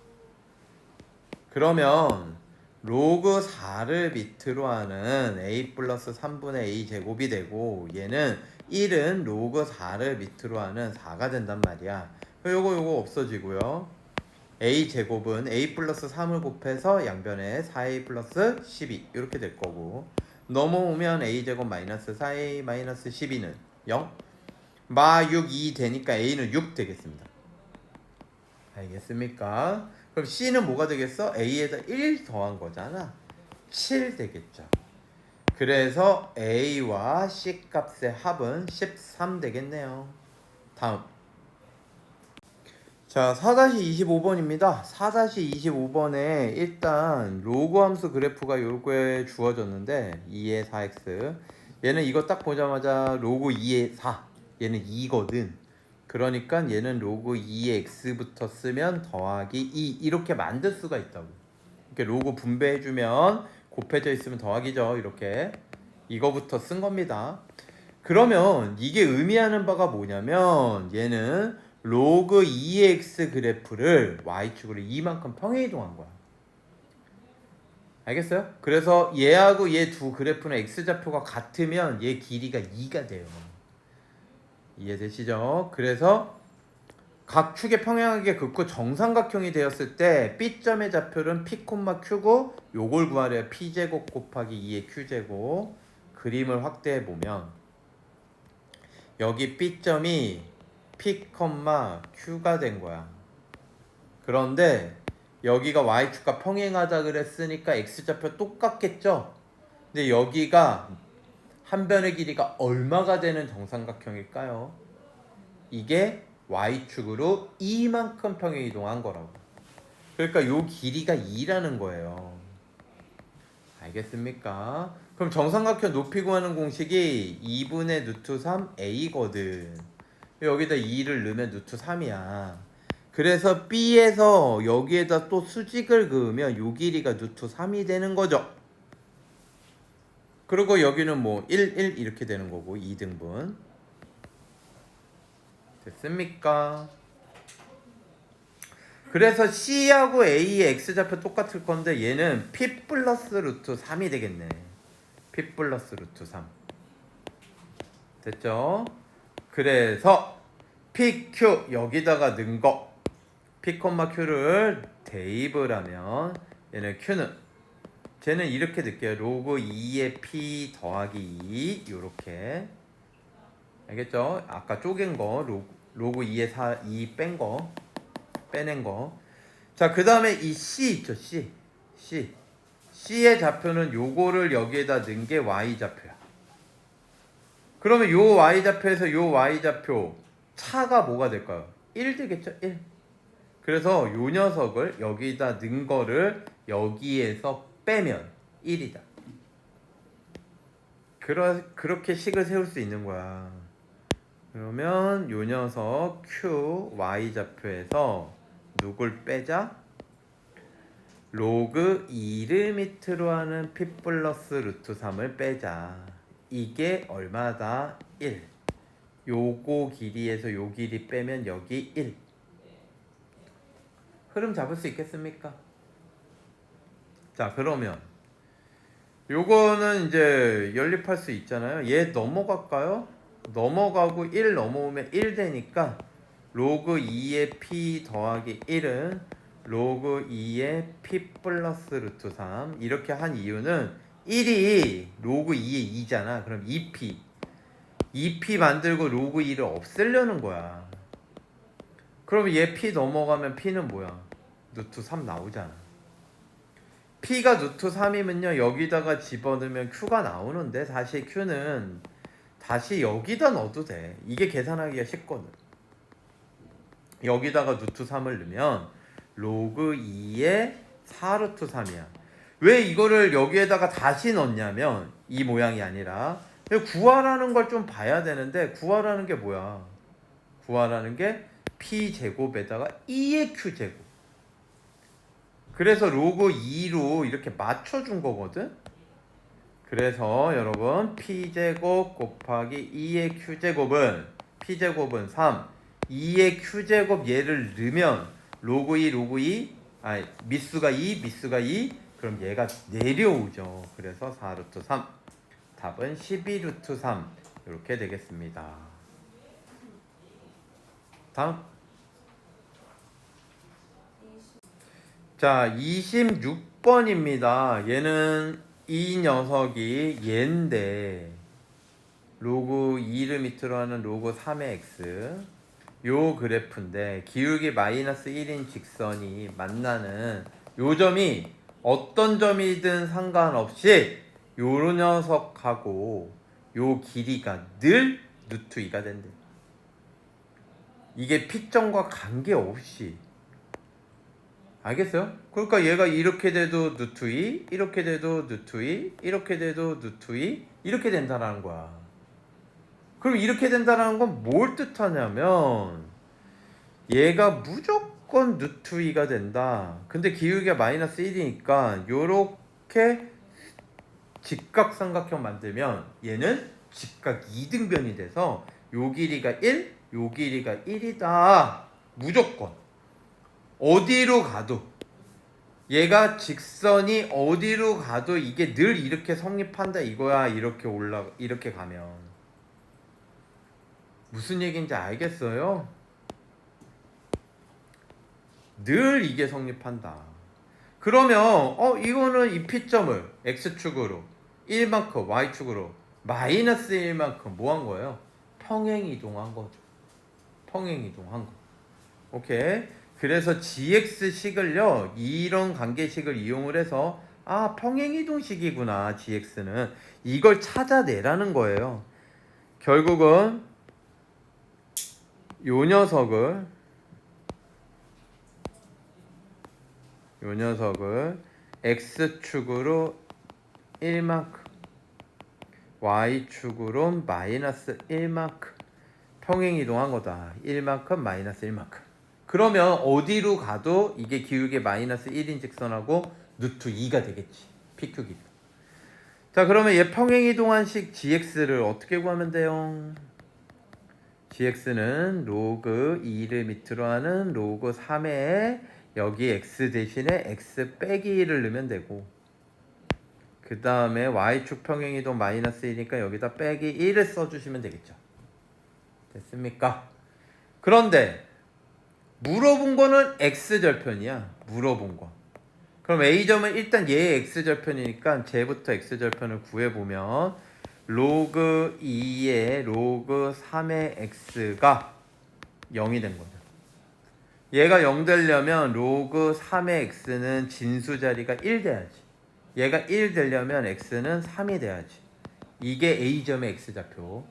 그러면 로그 4를 밑으로 하는 A 플러스 3분의 A 제곱이 되고 얘는 1은 로그 4를 밑으로 하는 4가 된단 말이야. 요거 없어지고요. A 제곱은 A 플러스 3을 곱해서 양변에 4A 플러스 12 이렇게 될 거고 넘어오면 A 제곱 마이너스 4A 마이너스 12는 0 마 6, 2 되니까 A는 6 되겠습니다. 알겠습니까? 그럼 C는 뭐가 되겠어? A에다 1 더한 거잖아. 7 되겠죠. 그래서 A와 C 값의 합은 13 되겠네요. 다음. 자, 4-25번입니다. 4-25번에 일단 로그 함수 그래프가 요거에 주어졌는데 2의 4x 얘는 이거 딱 보자마자 로그 2의 4 얘는 2거든. 그러니까 얘는 로그 2의 x부터 쓰면 더하기 2 이렇게 만들 수가 있다고. 이렇게 로그 분배해주면 곱해져 있으면 더하기죠. 이렇게 이거부터 쓴 겁니다. 그러면 이게 의미하는 바가 뭐냐면 얘는 로그 2x 그래프를 y축으로 이만큼 평행이동한 거야. 알겠어요? 그래서 얘하고 얘 두 그래프는 x좌표가 같으면 얘 길이가 2가 돼요. 이해되시죠? 그래서 각 축에 평행하게 긋고 정삼각형이 되었을 때 B점의 좌표는 P, Q고 요걸 구하래요. P제곱 곱하기 2의 Q제곱. 그림을 확대해 보면 여기 B점이 P, Q가 된 거야. 그런데 여기가 Y축과 평행하다 그랬으니까 X좌표 똑같겠죠? 근데 여기가 한 변의 길이가 얼마가 되는 정삼각형일까요? 이게 Y축으로 이만큼 평행 이동한 거라고. 그러니까 요 길이가 2라는 거예요. 알겠습니까? 그럼 정삼각형 높이 구하는 공식이 2분의 루트 3a거든. 여기다 2를 넣으면 루트 3이야. 그래서 B에서 여기에다 또 수직을 그으면 요 길이가 루트 3이 되는 거죠. 그리고 여기는 뭐 1, 1 이렇게 되는 거고 2등분. 됐습니까? 그래서 C하고 A의 X좌표 똑같을 건데 얘는 P 플러스 루트 3이 되겠네. P 플러스 루트 3. 됐죠? 그래서 PQ 여기다가 넣은 거 P, Q를 대입을 하면 얘는 Q는 쟤는 이렇게 넣을게요. 로그 2의 P 더하기 2 요렇게. 알겠죠? 아까 쪼갠 거 로그 2의 2 뺀 거 빼낸 거. 자, 그 다음에 이 C 있죠. C의 좌표는 요거를 여기에다 넣은 게 Y좌표야. 그러면 요 Y좌표에서 요 Y좌표 차가 뭐가 될까요? 1 되겠죠? 1. 그래서 요 녀석을 여기다 넣은 거를 여기에서 빼면 1이다. 그렇게 식을 세울 수 있는 거야. 그러면 요 녀석 Q, Y좌표에서 누굴 빼자? 로그 2를 밑으로 하는 P 플러스 루트 3을 빼자. 이게 얼마다? 1. 요거 길이에서 요 길이 빼면 여기 1. 흐름 잡을 수 있겠습니까? 자, 그러면 요거는 이제 연립할 수 있잖아요. 얘 넘어갈까요? 넘어가고 1 넘어오면 1 되니까 로그 2의 P 더하기 1은 로그 2의 P 플러스 루트 3 이렇게 한 이유는 1이 로그 2의 2잖아. 그럼 2P 만들고 로그 2를 없애려는 거야. 그럼 얘 P 넘어가면 P는 뭐야? 루트 3 나오잖아. P가 루트 3이면요 여기다가 집어넣으면 Q가 나오는데 사실 Q는 다시 여기다 넣어도 돼. 이게 계산하기가 쉽거든. 여기다가 루트 3을 넣으면 로그 2의 4 루트 3이야. 왜 이거를 여기에다가 다시 넣냐면 이 모양이 아니라 구하라는 걸 좀 봐야 되는데 구하라는 게 뭐야? 구하라는 게 P제곱에다가 2의 Q제곱. 그래서 로그 2로 이렇게 맞춰준 거거든. 그래서 여러분 P제곱 곱하기 2의 Q제곱은 P제곱은 3 2의 Q제곱 얘를 넣으면 로그 2 아니 미수가 2 그럼 얘가 내려오죠. 그래서 4 루트 3 답은 12 루트 3 이렇게 되겠습니다. 다음 자 26번입니다. 얘는 이 녀석이 얘인데 로그 2를 밑으로 하는 로그 3의 x 요 그래프인데 기울기 마이너스 1인 직선이 만나는 요 점이 어떤 점이든 상관없이 요 녀석하고 요 길이가 늘 루트 2가 된대. 이게 P점과 관계없이. 알겠어요? 그러니까 얘가 이렇게 돼도 루트 2, 이렇게 돼도 루트 2, 이렇게 돼도 루트 2, 이렇게 된다는 거야. 그럼 이렇게 된다는 건 뭘 뜻하냐면 얘가 무조건 루트 2가 된다. 근데 기울기가 마이너스 1이니까 요렇게 직각삼각형 만들면 얘는 직각 2등변이 돼서 요 길이가 1, 요 길이가 1이다. 무조건. 어디로 가도 얘가 직선이 어디로 가도 이게 늘 이렇게 성립한다 이거야. 이렇게 가면 무슨 얘기인지 알겠어요? 늘 이게 성립한다. 그러면 이거는 이 P점을 X축으로 1만큼 Y축으로 마이너스 1만큼 뭐 한 거예요? 평행 이동한 거죠. 평행 이동한 거. 오케이. 그래서 GX식을요 이런 관계식을 이용을 해서 평행 이동식이구나 GX는 이걸 찾아내라는 거예요. 결국은 요 녀석을 X축으로 1만큼 Y축으로 마이너스 1만큼 평행 이동한 거다. 1만큼 마이너스 1만큼. 그러면 어디로 가도 이게 기울기 마이너스 1인 직선하고 루트 2가 되겠지. PQ기가. 자, 그러면 얘 평행 이동한 식 GX를 어떻게 구하면 돼요? GX는 로그 2를 밑으로 하는 로그 3에 여기 X 대신에 X 빼기 1을 넣으면 되고, 그 다음에 Y축 평행 이동 마이너스 1이니까 여기다 빼기 1을 써주시면 되겠죠. 됐습니까? 그런데 물어본 거는 X절편이야. 물어본 거. 그럼 A점은 일단 얘의 X절편이니까 쟤부터 X절편을 구해보면 로그 2의 로그 3의 X가 0이 된 거죠. 얘가 0 되려면 로그 3의 X는 진수 자리가 1 돼야지. 얘가 1 되려면 X는 3이 돼야지. 이게 A점의 X좌표.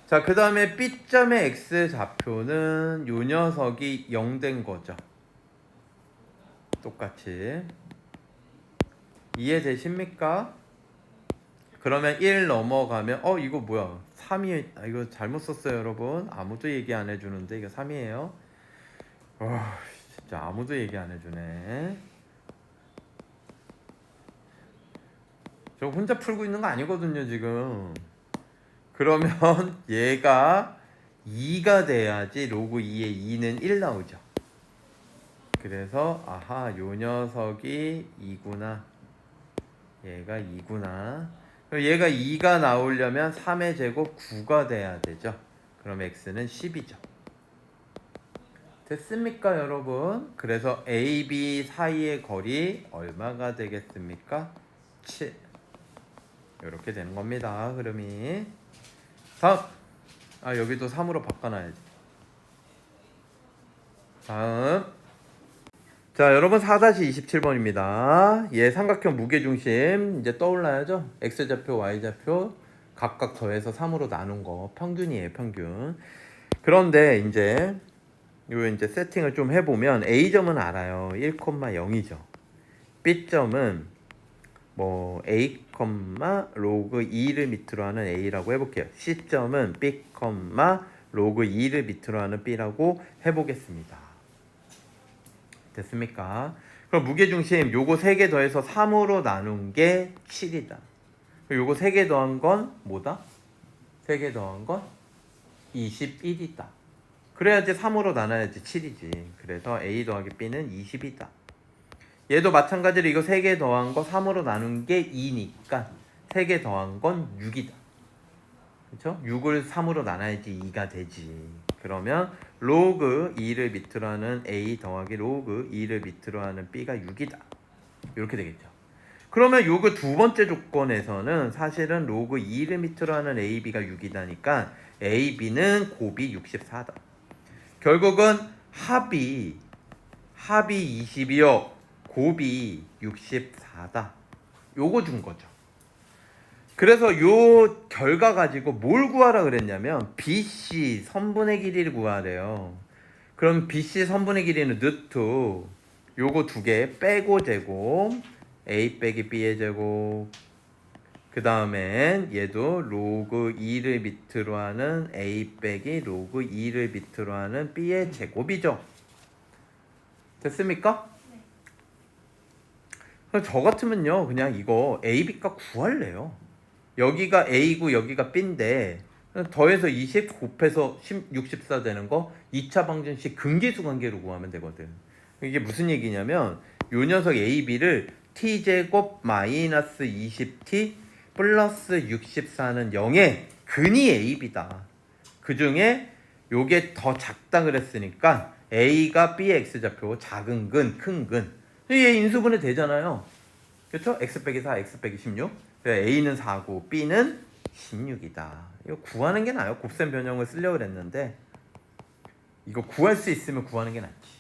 자, 그 다음에 B점의 X좌표는 요 녀석이 0 된 거죠. 똑같이. 이해되십니까? 그러면 1 넘어가면 이거 뭐야 3이 이거 잘못 썼어요 여러분. 아무도 얘기 안 해주는데 이거 3이에요. 진짜 아무도 얘기 안 해주네. 저 혼자 풀고 있는 거 아니거든요 지금. 그러면 얘가 2가 돼야지 로그 2에 2는 1 나오죠. 그래서 요 녀석이 2구나. 얘가 2구나. 얘가 2가 나오려면 3의 제곱 9가 돼야 되죠. 그럼 x는 10이죠. 됐습니까 여러분? 그래서 A, B 사이의 거리 얼마가 되겠습니까? 7. 이렇게 되는 겁니다. 흐름이. 다음. 여기도 3으로 바꿔놔야지. 다음. 자, 여러분 4-27번입니다. 얘 삼각형 무게중심 이제 떠올라야죠. X좌표, Y좌표 각각 더해서 3으로 나눈 거 평균이에요, 평균. 그런데 이제 세팅을 좀 해보면 A점은 알아요. 1,0이죠. B점은 뭐 A, 로그 2를 밑으로 하는 A라고 해볼게요. C점은 B, 로그 2를 밑으로 하는 B라고 해보겠습니다. 됐습니까? 그럼 무게중심 요거 3개 더해서 3으로 나눈 게 7이다. 요거 3개 더한 건 뭐다? 3개 더한 건 21이다. 그래야지 3으로 나눠야지 7이지. 그래서 A 더하기 B는 20이다. 얘도 마찬가지로 이거 3개 더한 거 3으로 나눈 게 2니까 3개 더한 건 6이다. 그렇죠? 6을 3으로 나눠야지 2가 되지. 그러면 로그 2를 밑으로 하는 A 더하기 로그 2를 밑으로 하는 B가 6이다. 이렇게 되겠죠. 그러면 요거 두 번째 조건에서는 사실은 로그 2를 밑으로 하는 A, B가 6이다니까 A, B는 곱이 64다. 결국은 합이 20이요. 곱이 64다. 요거 준 거죠. 그래서 요 결과 가지고 뭘 구하라 그랬냐면 BC 선분의 길이를 구하래요. 그럼 BC 선분의 길이는 루트 요거 두 개 빼고 제곱 A 빼기 B의 제곱, 그 다음엔 얘도 로그 2를 밑으로 하는 A 빼기 로그 2를 밑으로 하는 B의 제곱이죠. 됐습니까? 네. 저 같으면요 그냥 이거 A, B값 구할래요. 여기가 A고 여기가 B인데 더해서 20 곱해서 64 되는 거 2차 방정식 근계수 관계로 구하면 되거든. 이게 무슨 얘기냐면 요 녀석 AB를 t제곱 마이너스 20t 플러스 64는 0의 근이 AB다. 그 중에 요게 더 작다 그랬으니까 A가 B의 X좌표 작은 근, 큰 근. 얘 인수분해 되잖아요. 그렇죠? X 빼기 4, X 빼기 16. A는 4고 B는 16이다. 이거 구하는 게 나아요. 곱셈 변형을 쓰려고 그랬는데 이거 구할 수 있으면 구하는 게 낫지.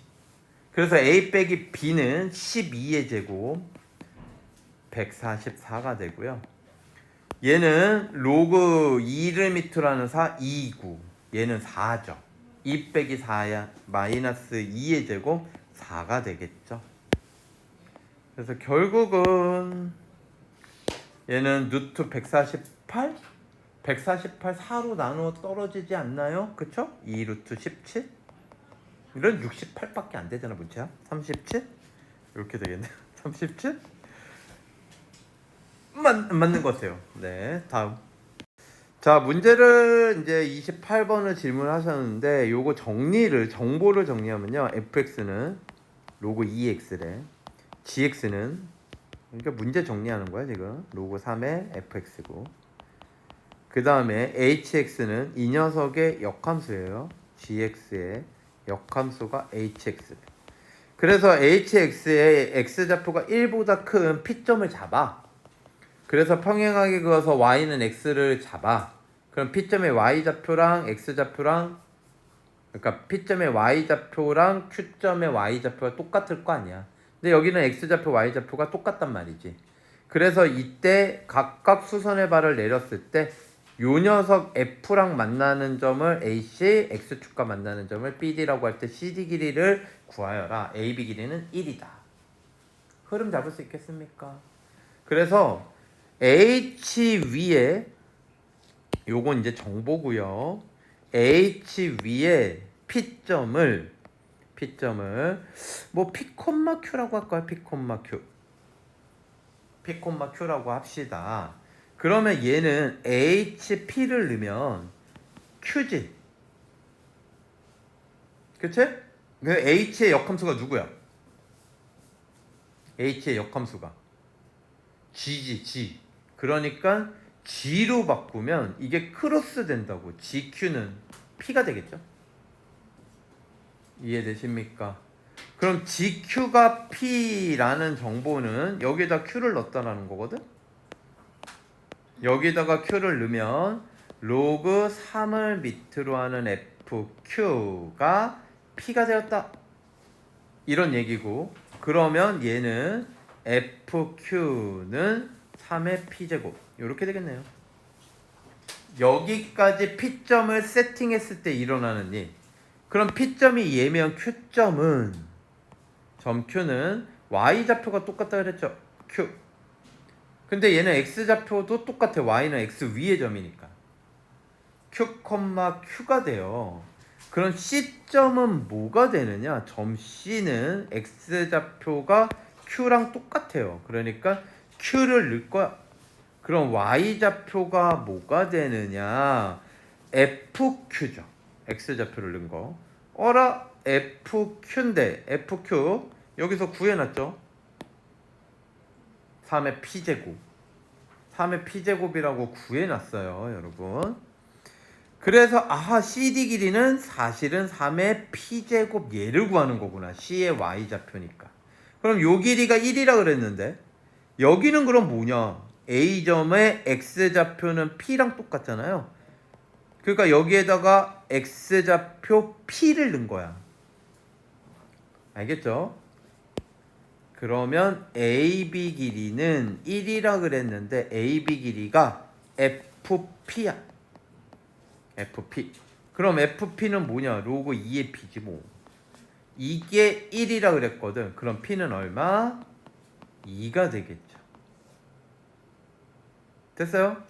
그래서 A 빼기 B는 12의 제곱 144가 되고요. 얘는 로그 2를 밑으로 하는 4, 2구. 얘는 4죠. 2 빼기 4야 마이너스 2의 제곱 4가 되겠죠. 그래서 결국은 얘는 루트 148? 148 4로 나누어 떨어지지 않나요? 그쵸? 2 루트 17? 이런 68밖에 안 되잖아 문제야. 37? 이렇게 되겠네. 37? 맞는 것 같아요. 네, 다음. 자, 문제를 이제 28번을 질문하셨는데 요거 정보를 정리하면요. fx는 로그 2x래. gx는 그러니까 문제 정리하는 거야, 지금. 로그 3의 fx고. 그다음에 hx는 이 녀석의 역함수예요. gx의 역함수가 hx. 그래서 hx의 x좌표가 1보다 큰 p점을 잡아. 그래서 평행하게 그어서 y는 x를 잡아. 그럼 p점의 y좌표랑 x좌표랑 그러니까 p점의 y좌표랑 q점의 y좌표가 똑같을 거 아니야. 근데 여기는 x좌표 y좌표가 똑같단 말이지. 그래서 이때 각각 수선의 발을 내렸을 때 요 녀석 f랑 만나는 점을 AC, x축과 만나는 점을 BD라고 할 때 CD 길이를 구하여라. AB 길이는 1이다. 흐름 잡을 수 있겠습니까? 그래서 H 위에 요건 이제 정보고요. H 위에 P점을 뭐 P, Q라고 할까요? P, Q. P, Q라고 합시다. 그러면 얘는 HP를 넣으면 Q지. 그치? 그 H의 역함수가 누구야? H의 역함수가 G지, G. 그러니까 G로 바꾸면 이게 크로스 된다고. GQ는 P가 되겠죠? 이해되십니까? 그럼 GQ가 P라는 정보는 여기에다 Q를 넣었다라는 거거든? 여기다가 Q를 넣으면 로그 3을 밑으로 하는 FQ가 P가 되었다. 이런 얘기고, 그러면 얘는 FQ는 3의 P제곱 이렇게 되겠네요. 여기까지 P점을 세팅했을 때 일어나는 일. 그럼 P점이 얘면 Q점은 점 Q는 Y좌표가 똑같다 그랬죠. Q. 근데 얘는 X좌표도 똑같아. Y는 X 위의 점이니까 Q, Q가 돼요. 그럼 C점은 뭐가 되느냐? 점 C는 X좌표가 Q랑 똑같아요. 그러니까 Q를 넣을 거야. 그럼 Y좌표가 뭐가 되느냐? FQ죠. X좌표를 넣은 거. 어라? FQ인데 FQ 여기서 구해놨죠? 3의 P제곱. 3의 P제곱이라고 구해놨어요, 여러분. 그래서 아하, CD 길이는 사실은 3의 P제곱 얘를 구하는 거구나. C의 Y좌표니까. 그럼 요 길이가 1이라 그랬는데 여기는 그럼 뭐냐? A점의 X좌표는 P랑 똑같잖아요. 그러니까 여기에다가 X좌표 P를 넣은 거야. 알겠죠? 그러면 AB 길이는 1이라 그랬는데 AB 길이가 FP야. FP. 그럼 FP는 뭐냐? 로그 2의 P지 뭐. 이게 1이라 그랬거든. 그럼 P는 얼마? 2가 되겠죠. 됐어요?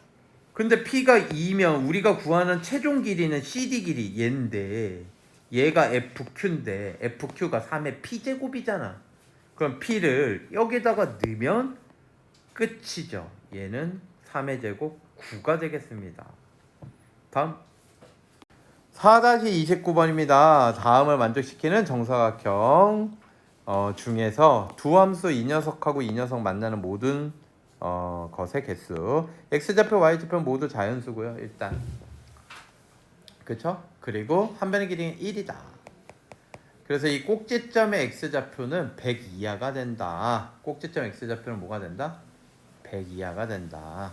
근데 P가 2면 우리가 구하는 최종 길이는 CD 길이 얘인데 얘가 FQ인데 FQ가 3의 P제곱이잖아. 그럼 P를 여기다가 넣으면 끝이죠. 얘는 3의 제곱 9가 되겠습니다. 다음 4-29번입니다. 다음을 만족시키는 정사각형 중에서 두 함수 이 녀석하고 이 녀석 만나는 모든 것의 개수. x좌표, y좌표 모두 자연수고요. 일단. 그쵸? 그리고 한 변의 길이는 1이다. 그래서 이 꼭지점의 x좌표는 100 이하가 된다. 꼭지점 x좌표는 뭐가 된다? 100 이하가 된다.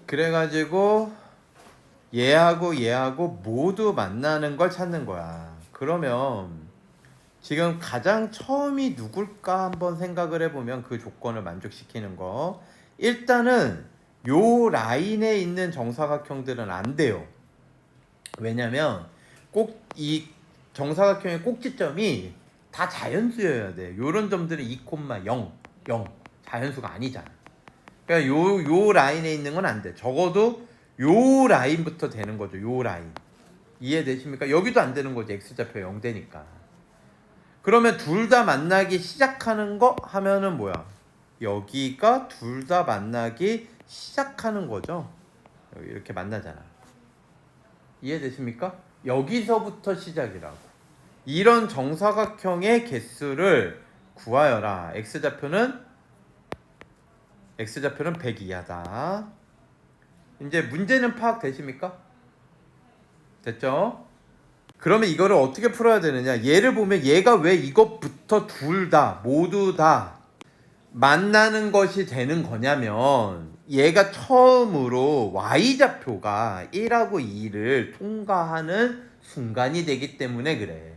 그래가지고 얘하고 얘하고 모두 만나는 걸 찾는 거야. 그러면 지금 가장 처음이 누굴까 한번 생각을 해보면 그 조건을 만족시키는 거. 일단은 요 라인에 있는 정사각형들은 안 돼요. 왜냐면 꼭 이 정사각형의 꼭지점이 다 자연수여야 돼. 요런 점들은 2,0, 0 자연수가 아니잖아. 그러니까 요 라인에 있는 건 안 돼. 적어도 요 라인부터 되는 거죠. 요 라인. 이해되십니까? 여기도 안 되는 거지. x좌표 0 되니까. 그러면 둘 다 만나기 시작하는 거 하면은 뭐야? 여기가 둘 다 만나기 시작하는 거죠. 이렇게 만나잖아. 이해되십니까? 여기서부터 시작이라고. 이런 정사각형의 개수를 구하여라. x좌표는 100 이하다. 이제 문제는 파악되십니까? 됐죠? 그러면 이거를 어떻게 풀어야 되느냐? 얘를 보면 얘가 왜 이것부터 둘 다 모두 다 만나는 것이 되는 거냐면 얘가 처음으로 y좌표가 1하고 2를 통과하는 순간이 되기 때문에 그래.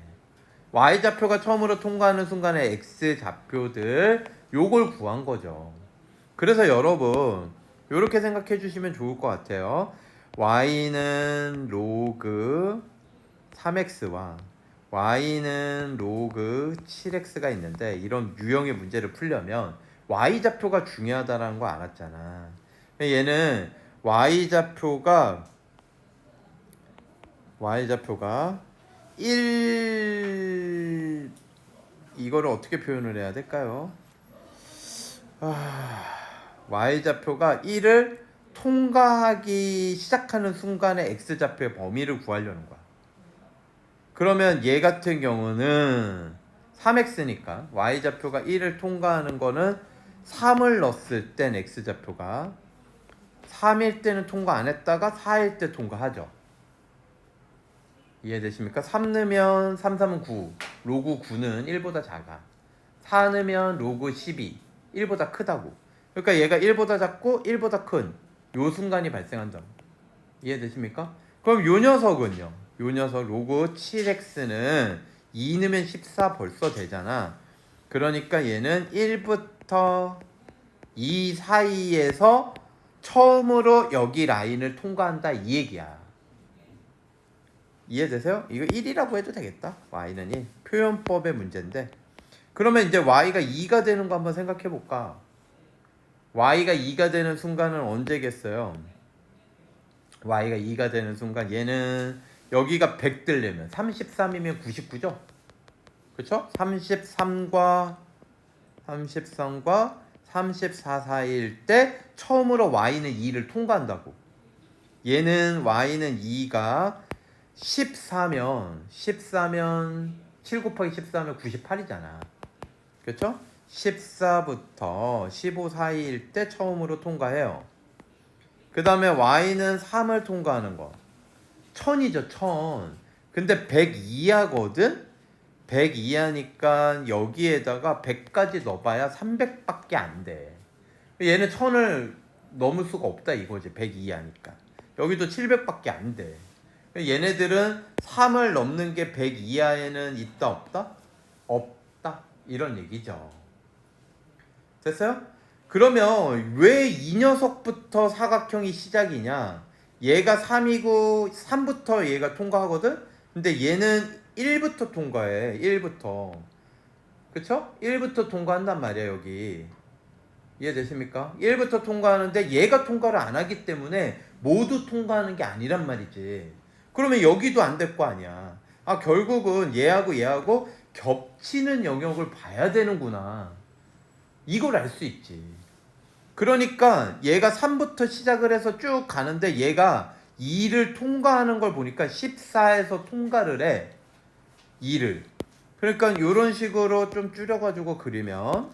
y좌표가 처음으로 통과하는 순간에 x좌표들 요걸 구한 거죠. 그래서 여러분 요렇게 생각해 주시면 좋을 것 같아요. y는 로그 3x와 y는 로그 7x가 있는데 이런 유형의 문제를 풀려면 y좌표가 중요하다는 거 알았잖아. 얘는 y좌표가 1 이거를 어떻게 표현을 해야 될까요? y좌표가 1을 통과하기 시작하는 순간에 x좌표의 범위를 구하려는 거야. 그러면 얘 같은 경우는 3x니까 y좌표가 1을 통과하는 거는 3을 넣었을 땐 x좌표가 3일 때는 통과 안 했다가 4일 때 통과하죠. 이해되십니까? 3 넣으면 3, 3은 9 로그 9는 1보다 작아. 4 넣으면 로그 12 1보다 크다고. 그러니까 얘가 1보다 작고 1보다 큰 요 순간이 발생한다. 이해되십니까? 그럼 요 녀석은요. 요 녀석 로그 7x는 2 넣으면 14 벌써 되잖아. 그러니까 얘는 1부터 2 사이에서 처음으로 여기 라인을 통과한다 이 얘기야. 이해되세요? 이거 1이라고 해도 되겠다. y는 1. 표현법의 문제인데. 그러면 이제 y가 2가 되는 거 한번 생각해 볼까? y가 2가 되는 순간은 언제겠어요? y가 2가 되는 순간 얘는 여기가 100 되려면 33이면 99죠? 그쵸? 33과 34 사이일 때 처음으로 y는 2를 통과한다고. 얘는 y는 2가 14면 7 곱하기 14면 98이잖아. 그쵸? 14부터 15 사이일 때 처음으로 통과해요. 그 다음에 y는 3을 통과하는 거 1000이죠. 1000. 근데 100 이하거든. 100 이하니까 여기에다가 100까지 넣어봐야 300밖에 안 돼. 얘는 1000을 넘을 수가 없다 이거지. 100 이하니까. 여기도 700밖에 안 돼. 얘네들은 3을 넘는 게 100 이하에는 있다 없다? 없다. 이런 얘기죠. 됐어요? 그러면 왜 이 녀석부터 사각형이 시작이냐? 얘가 3이고 3부터 얘가 통과하거든? 근데 얘는 1부터 통과해. 1부터. 그쵸? 1부터 통과한단 말이야 여기. 이해되십니까? 1부터 통과하는데 얘가 통과를 안 하기 때문에 모두 통과하는 게 아니란 말이지. 그러면 여기도 안 될 거 아니야. 결국은 얘하고 겹치는 영역을 봐야 되는구나. 이걸 알 수 있지. 그러니까 얘가 3부터 시작을 해서 쭉 가는데 얘가 2를 통과하는 걸 보니까 14에서 통과를 해. 2를. 그러니까 이런 식으로 좀 줄여가지고 그리면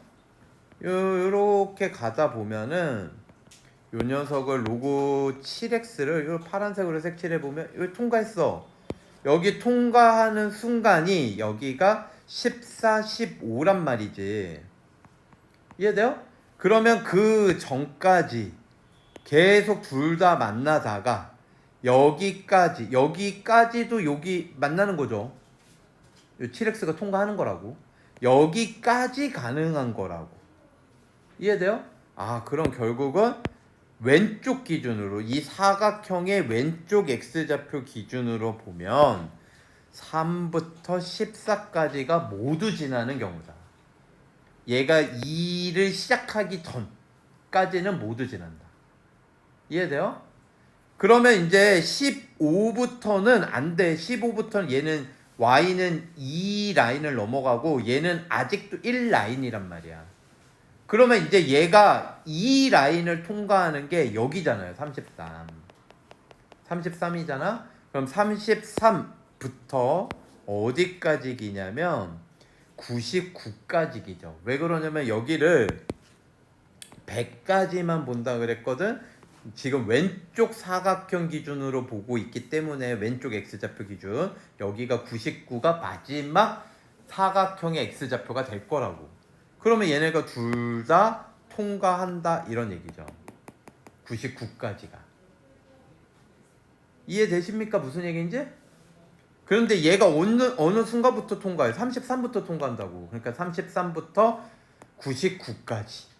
요렇게 가다 보면은 요 녀석을 로고 7x를 요 파란색으로 색칠해 보면 이거 통과했어. 여기 통과하는 순간이 여기가 14, 15란 말이지. 이해돼요? 그러면 그 전까지 계속 둘 다 만나다가 여기까지도 여기 만나는 거죠. 7x가 통과하는 거라고. 여기까지 가능한 거라고. 이해돼요? 아, 그럼 결국은 왼쪽 기준으로 이 사각형의 왼쪽 x좌표 기준으로 보면 3부터 14까지가 모두 지나는 경우다. 얘가 2를 시작하기 전까지는 모두 지난다. 이해돼요? 그러면 이제 15부터는 안 돼. 15부터는 얘는 y는 2 라인을 넘어가고 얘는 아직도 1 라인이란 말이야. 그러면 이제 얘가 2 라인을 통과하는 게 여기잖아요. 33. 33이잖아. 그럼 33부터 어디까지 기냐면 99까지 기죠. 왜 그러냐면 여기를 100까지만 본다 그랬거든. 지금 왼쪽 사각형 기준으로 보고 있기 때문에 왼쪽 x좌표 기준 여기가 99가 마지막 사각형의 x좌표가 될 거라고. 그러면 얘네가 둘 다 통과한다 이런 얘기죠. 99까지가. 이해되십니까? 무슨 얘기인지? 그런데 얘가 어느 순간부터 통과해? 33부터 통과한다고. 그러니까 33부터 99까지.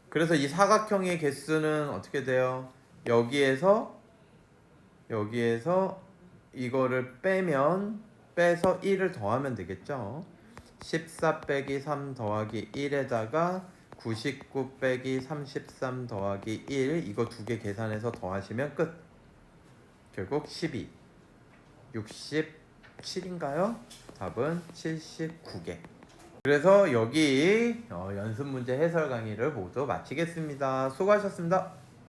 그래서 이 사각형의 개수는 어떻게 돼요? 여기에서 이거를 빼서 1을 더하면 되겠죠. 14 빼기 3 더하기 1에다가 99 빼기 33 더하기 1 이거 두 개 계산해서 더하시면 끝. 결국 12 67인가요? 답은 79개. 그래서 여기 연습 문제 해설 강의를 모두 마치겠습니다. 수고하셨습니다.